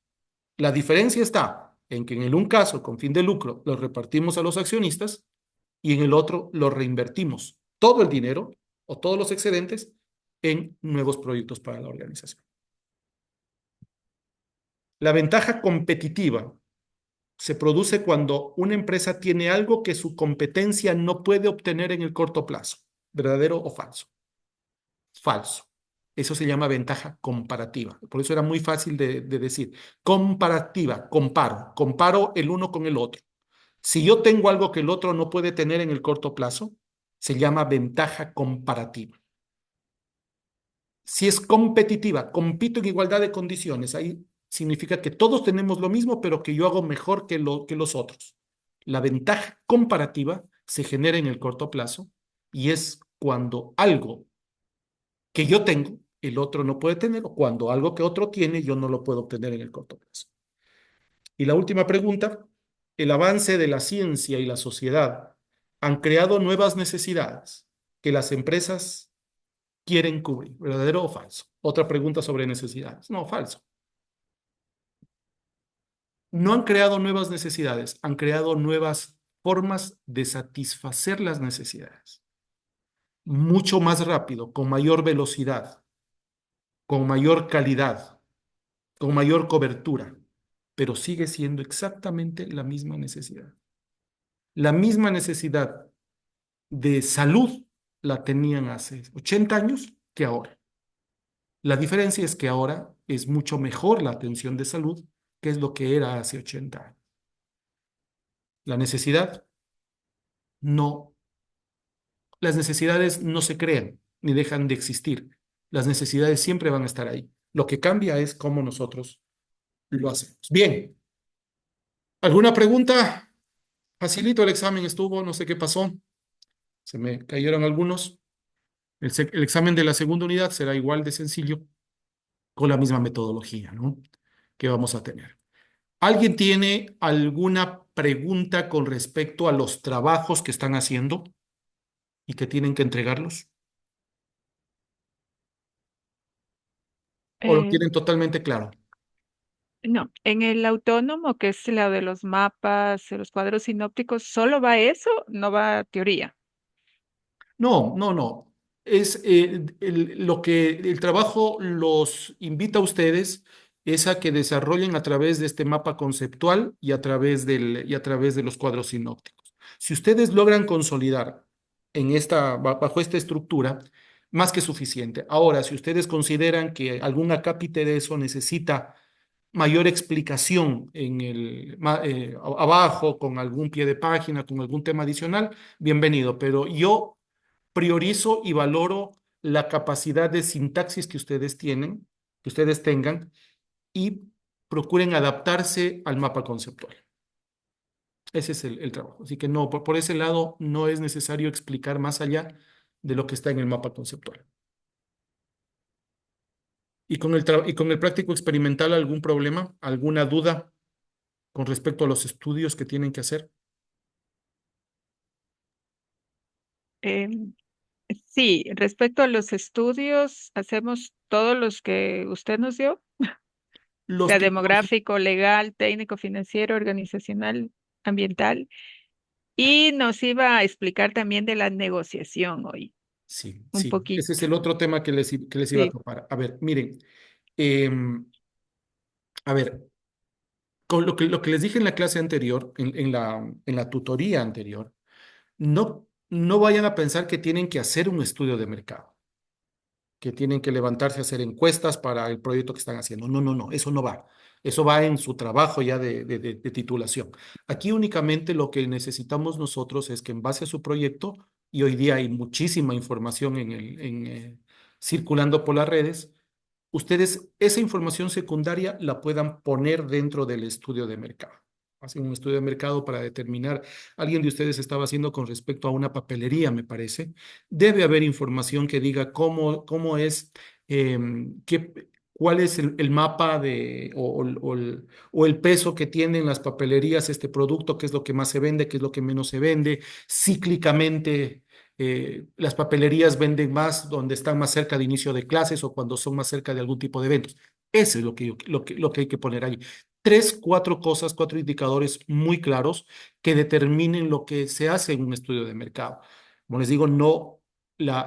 La diferencia está en que en el un caso, con fin de lucro, lo repartimos a los accionistas y en el otro lo reinvertimos todo el dinero o todos los excedentes en nuevos proyectos para la organización. La ventaja competitiva se produce cuando una empresa tiene algo que su competencia no puede obtener en el corto plazo. ¿Verdadero o falso? Falso. Eso se llama ventaja comparativa. Por eso era muy fácil de decir. Comparativa, comparo el uno con el otro. Si yo tengo algo que el otro no puede tener en el corto plazo, se llama ventaja comparativa. Si es competitiva, compito en igualdad de condiciones, ahí significa que todos tenemos lo mismo, pero que yo hago mejor que los otros. La ventaja comparativa se genera en el corto plazo y es cuando algo que yo tengo, el otro no puede tener, o cuando algo que otro tiene, yo no lo puedo obtener en el corto plazo. Y la última pregunta, el avance de la ciencia y la sociedad han creado nuevas necesidades que las empresas quieren cubrir, ¿verdadero o falso? Otra pregunta sobre necesidades. No, falso. No han creado nuevas necesidades, han creado nuevas formas de satisfacer las necesidades. Mucho más rápido, con mayor velocidad, con mayor calidad, con mayor cobertura, pero sigue siendo exactamente la misma necesidad. La misma necesidad de salud la tenían hace 80 años que ahora. La diferencia es que ahora es mucho mejor la atención de salud que es lo que era hace 80 años. La necesidad no, las necesidades no se crean ni dejan de existir. Las necesidades siempre van a estar ahí. Lo que cambia es cómo nosotros lo hacemos. Bien, ¿alguna pregunta? Facilito el examen estuvo, no sé qué pasó. Se me cayeron algunos. El examen de la segunda unidad será igual de sencillo con la misma metodología, ¿no? Que vamos a tener. ¿Alguien tiene alguna pregunta con respecto a los trabajos que están haciendo y que tienen que entregarlos? ¿O lo Eh, tienen totalmente claro? no, en el autónomo, que es la de los mapas, de los cuadros sinópticos, ¿solo va eso? No va teoría. No, no, no. Es lo que el trabajo los invita a ustedes es a que desarrollen a través de este mapa conceptual y y a través de los cuadros sinópticos. Si ustedes logran consolidar bajo esta estructura, más que suficiente. Ahora, si ustedes consideran que algún acápite de eso necesita mayor explicación abajo, con algún pie de página, con algún tema adicional, bienvenido. Pero yo priorizo y valoro la capacidad de sintaxis que ustedes tienen, que ustedes tengan, y procuren adaptarse al mapa conceptual. Ese es el trabajo. Así que no, por ese lado no es necesario explicar más allá de lo que está en el mapa conceptual. Y con el práctico experimental, ¿algún problema? ¿Alguna duda con respecto a los estudios que tienen que hacer? Eh, sí, respecto a los estudios, hacemos todos los que usted nos dio. Los sea, tipos, demográfico, legal, técnico, financiero, organizacional, ambiental. Y nos iba a explicar también de la negociación hoy, sí, un sí, ese es poquito. el otro tema que les iba a Sí, topar. A ver, miren, em, a ver, con lo que les dije en la clase anterior, en la tutoría anterior, no vayan a pensar que tienen que hacer un estudio de mercado, que tienen que levantarse a hacer encuestas para el proyecto que están haciendo. No, no, no, eso no va. Eso va en su trabajo ya de titulación. Aquí únicamente lo que necesitamos nosotros es que en base a su proyecto, y hoy día hay muchísima información circulando por las redes, ustedes esa información secundaria la puedan poner dentro del estudio de mercado. Hacen un estudio de mercado para determinar, alguien de ustedes estaba haciendo con respecto a una papelería, me parece. Debe haber información que diga cómo es, cuál es el mapa o el peso que tienen las papelerías, este producto, qué es lo que más se vende, qué es lo que menos se vende, cíclicamente las papelerías venden más donde están más cerca de inicio de clases o cuando son más cerca de algún tipo de eventos. Eso es lo que hay que poner ahí. Tres, cuatro cosas, cuatro indicadores muy claros que determinen lo que se hace en un estudio de mercado. Como les digo, no,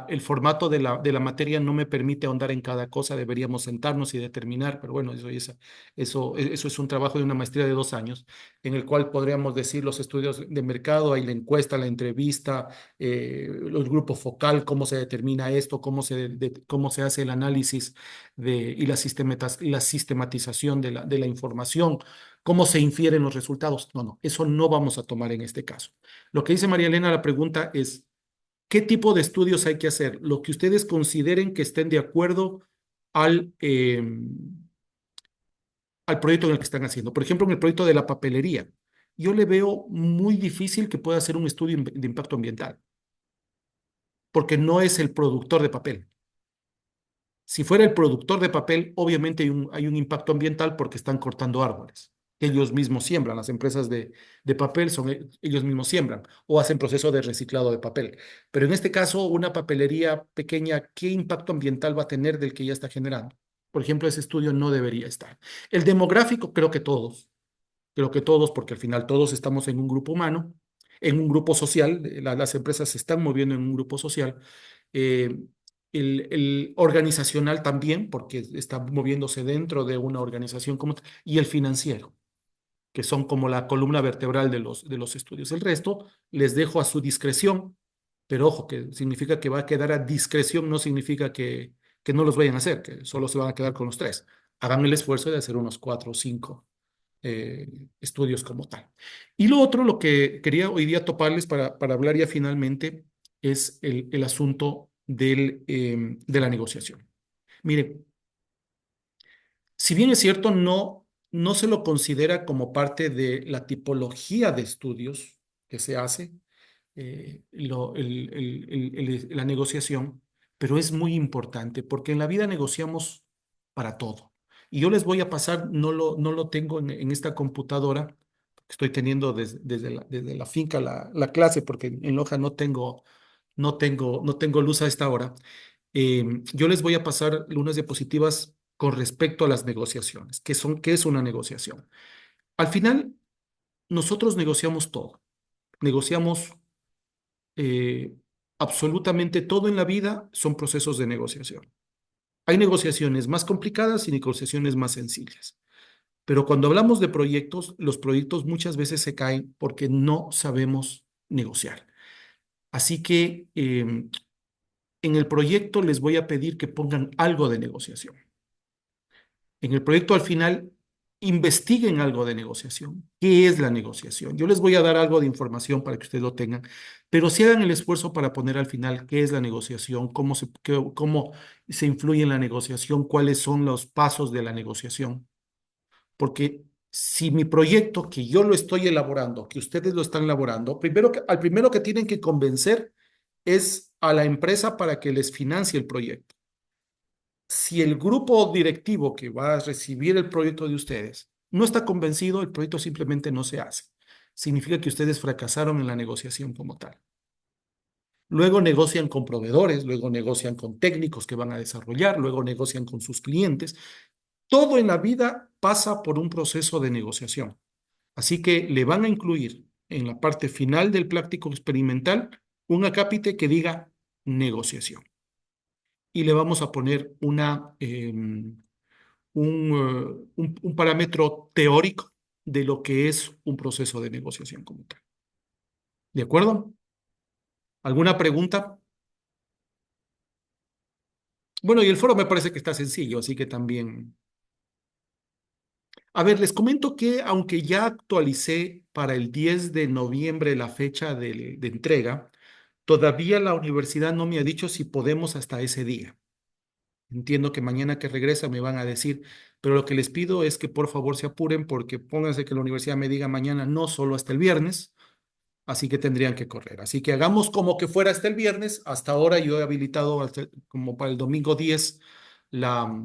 el formato de la materia no me permite ahondar en cada cosa, deberíamos sentarnos y determinar, pero bueno, eso es un trabajo de una maestría de 2 años, en el cual podríamos decir los estudios de mercado, hay la encuesta, la entrevista, los grupos focal, cómo se determina esto, cómo se hace el análisis y la sistematización de la información, cómo se infieren los resultados. No, no, eso no vamos a tomar en este caso. Lo que dice María Elena, la pregunta es, ¿qué tipo de estudios hay que hacer? Lo que ustedes consideren que estén de acuerdo al, eh, al proyecto en el que están haciendo. Por ejemplo, en el proyecto de la papelería, yo le veo muy difícil que pueda hacer un estudio de impacto ambiental porque no es el productor de papel. Si fuera el productor de papel, obviamente hay un impacto ambiental porque están cortando árboles que ellos mismos siembran. Las empresas de papel son ellos mismos siembran o hacen proceso de reciclado de papel. Pero en este caso, una papelería pequeña, ¿qué impacto ambiental va a tener del que ya está generando? Por ejemplo, ese estudio no debería estar. El demográfico, creo que todos, porque al final todos estamos en un grupo humano, en un grupo social, las empresas se están moviendo en un grupo social, eh, el organizacional también, porque está moviéndose dentro de una organización como, y el financiero, que son como la columna vertebral de los estudios. El resto les dejo a su discreción, pero ojo, que significa que va a quedar a discreción, no significa que no los vayan a hacer, que solo se van a quedar con los tres. Hagan el esfuerzo de hacer unos 4 o 5 estudios como tal. Y lo otro, lo que quería hoy día toparles para hablar ya finalmente, es el asunto de la negociación. Mire, si bien es cierto, no se lo considera como parte de la tipología de estudios que se hace, la negociación, pero es muy importante porque en la vida negociamos para todo. Y yo les voy a pasar, no lo tengo en esta computadora, estoy teniendo desde la finca la clase porque en Loja no tengo luz a esta hora. Yo les voy a pasar unas diapositivas con respecto a las negociaciones. ¿Qué es una negociación? Al final, nosotros negociamos todo. Negociamos eh, absolutamente todo en la vida son procesos de negociación. Hay negociaciones más complicadas y negociaciones más sencillas. Pero cuando hablamos de proyectos, los proyectos muchas veces se caen porque no sabemos negociar. Así que en el proyecto les voy a pedir que pongan algo de negociación. En el proyecto al final investiguen algo de negociación. ¿Qué es la negociación? Yo les voy a dar algo de información para que ustedes lo tengan, pero si hagan el esfuerzo para poner al final qué es la negociación, cómo se influye en la negociación, cuáles son los pasos de la negociación. Porque si mi proyecto, que yo lo estoy elaborando, que ustedes lo están elaborando, al primero que tienen que convencer es a la empresa para que les financie el proyecto. Si el grupo directivo que va a recibir el proyecto de ustedes no está convencido, el proyecto simplemente no se hace. Significa que ustedes fracasaron en la negociación como tal. Luego negocian con proveedores, luego negocian con técnicos que van a desarrollar, luego negocian con sus clientes. Todo en la vida pasa por un proceso de negociación. Así que le van a incluir en la parte final del práctico experimental un acápite que diga negociación. Y le vamos a poner un parámetro teórico de lo que es un proceso de negociación como tal. ¿De acuerdo? ¿Alguna pregunta? Bueno, y el foro me parece que está sencillo, así que también. A ver, les comento que aunque ya actualicé para el 10 de noviembre la fecha de entrega, todavía la universidad no me ha dicho si podemos hasta ese día. Entiendo que mañana que regresa me van a decir, pero lo que les pido es que por favor se apuren porque pónganse que la universidad me diga mañana no solo hasta el viernes, así que tendrían que correr. Así que hagamos como que fuera hasta el viernes. Hasta ahora yo he habilitado como para el domingo 10 la,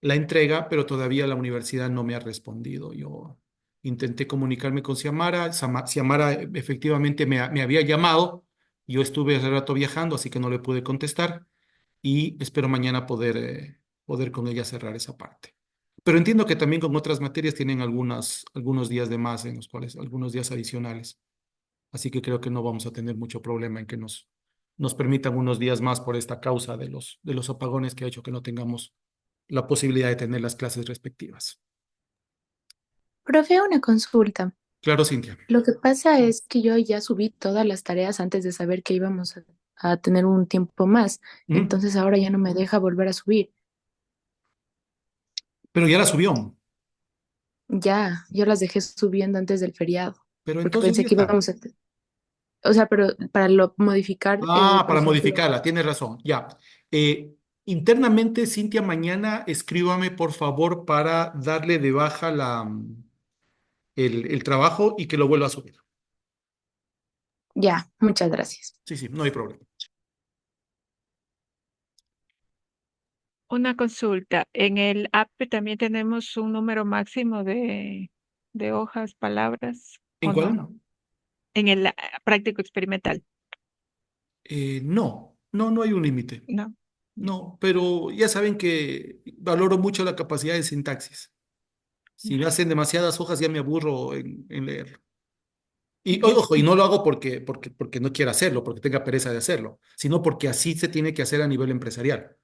la entrega, pero todavía la universidad no me ha respondido. Yo intenté comunicarme con Xiamara. Xiamara efectivamente me había llamado. Yo estuve hace rato viajando, así que no le pude contestar y espero mañana poder con ella cerrar esa parte. Pero entiendo que también con otras materias tienen algunos días de más en los cuales, algunos días adicionales. Así que creo que no vamos a tener mucho problema en que nos permitan unos días más por esta causa de los apagones que ha hecho que no tengamos la posibilidad de tener las clases respectivas. Profe, una consulta. Claro, Cintia. Lo que pasa es que yo ya subí todas las tareas antes de saber que íbamos a tener un tiempo más. Ujú. Entonces ahora ya no me deja volver a subir. Pero ya la subió. Ya, yo las dejé subiendo antes del feriado, Pero porque entonces pensé ya que está. íbamos a... O sea, pero para modificar, por Para ejemplo, modificarla, tienes razón. Ya. Eh, Internamente, Cintia, mañana escríbame, por favor, para darle de baja el trabajo y que lo vuelva a subir. ya, muchas gracias. Sí, sí, no hay problema. Una consulta. En el app también tenemos un número máximo de hojas, palabras, ¿En ¿o cuál? no? En el práctico experimental. No, no, no hay un límite. No. Ya. No, pero ya saben que valoro mucho la capacidad de sintaxis. Si me Ya. hacen demasiadas hojas, ya me aburro en leerlo. Y Ya. ojo, y no lo hago porque no quiera hacerlo, porque tenga pereza de hacerlo, sino porque así se tiene que hacer a nivel empresarial.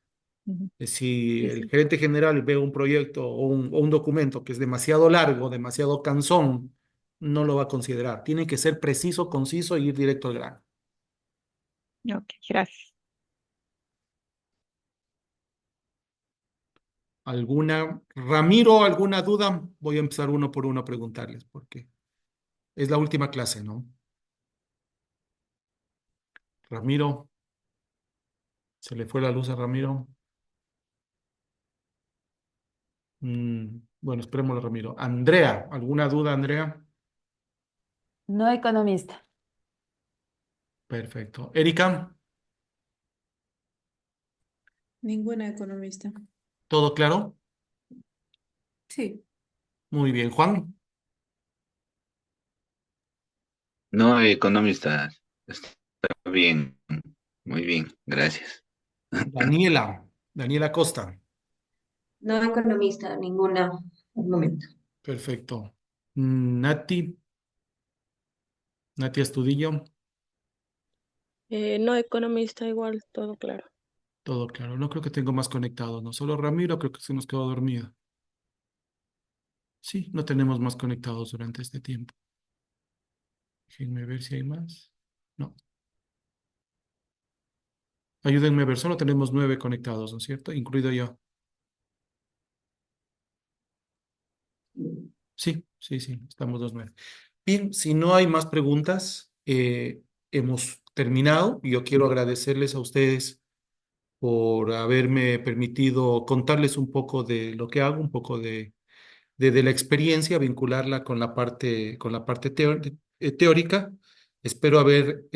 Ujú. Si Sí, el sí. gerente general ve un proyecto o un documento que es demasiado largo, demasiado cansón, no lo va a considerar. Tiene que ser preciso, conciso e ir directo al grano. Ok, gracias. Ramiro, alguna duda? Voy a empezar uno por uno a preguntarles, porque es la última clase, ¿no? Ramiro, ¿se le fue la luz a Ramiro? Bueno, esperémoslo, Ramiro. Andrea, ¿alguna duda, Andrea? No economista. Perfecto. Erika, Ninguna economista. ¿todo claro? Sí. Muy bien. Juan, No, economista, está bien, muy bien, gracias. Daniela Costa. No economista, ninguna al momento. Perfecto. Nati Astudillo, No economista igual, todo claro. todo claro. No creo que tengo más conectados, ¿no? Solo Ramiro creo que se nos quedó dormido. Sí, no tenemos más conectados durante este tiempo. Déjenme ver si hay más. No. Ayúdenme a ver, solo tenemos 9 conectados, ¿no es cierto? Incluido yo. Sí, sí, sí, estamos los 9. Bien, si no hay más preguntas, hemos terminado. Yo quiero agradecerles a ustedes por haberme permitido contarles un poco de lo que hago, un poco de la experiencia, vincularla con la parte teórica. Espero haber,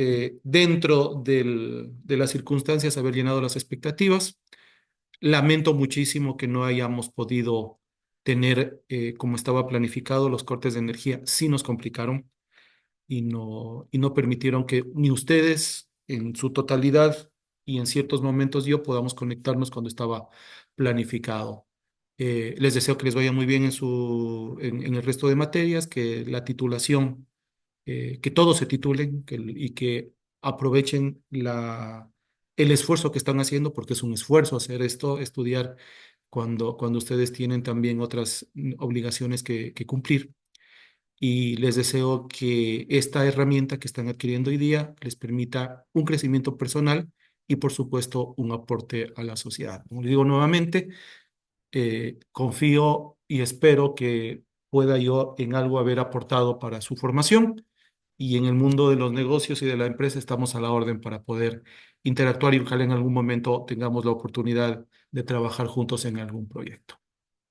dentro de las circunstancias, haber llenado las expectativas. Lamento muchísimo que no hayamos podido tener, como estaba planificado, los cortes de energía. Sí nos complicaron y no permitieron que ni ustedes en su totalidad y en ciertos momentos yo podamos conectarnos cuando estaba planificado. Les deseo que les vaya muy bien en el resto de materias, que la titulación, que todos se titulen y que aprovechen el esfuerzo que están haciendo, porque es un esfuerzo hacer esto, estudiar cuando ustedes tienen también otras obligaciones que cumplir. Y les deseo que esta herramienta que están adquiriendo hoy día les permita un crecimiento personal y, por supuesto, un aporte a la sociedad. Como les digo nuevamente, confío y espero que pueda yo en algo haber aportado para su formación, y en el mundo de los negocios y de la empresa estamos a la orden para poder interactuar y ojalá en algún momento tengamos la oportunidad de trabajar juntos en algún proyecto.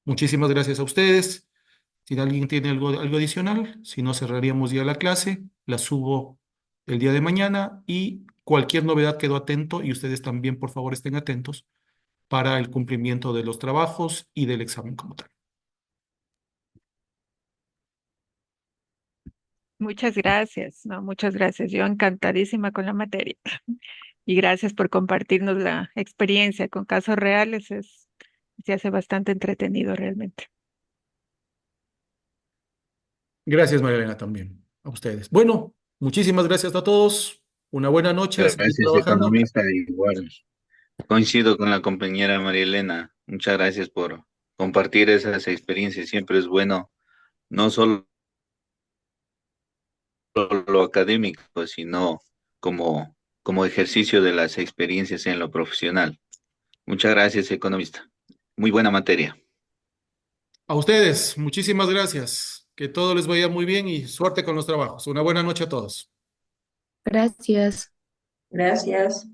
Muchísimas gracias a ustedes. Si alguien tiene algo adicional, si no, cerraríamos ya la clase, la subo el día de mañana y cualquier novedad quedo atento, y ustedes también, por favor, estén atentos para el cumplimiento de los trabajos y del examen como tal. Muchas gracias, no, muchas gracias. Yo encantadísima con la materia. Y gracias por compartirnos la experiencia con casos reales. Se hace bastante entretenido realmente. Gracias, María Elena, también a ustedes. Bueno, muchísimas gracias a todos. Una buena noche, a seguir Gracias, trabajando. economista. Igual, coincido con la compañera María Elena. Muchas gracias por compartir esas experiencias. Siempre es bueno, no solo lo académico, sino como ejercicio de las experiencias en lo profesional. Muchas gracias, economista. Muy buena materia. A ustedes, muchísimas gracias. Que todo les vaya muy bien y suerte con los trabajos. Una buena noche a todos. Gracias. Gracias.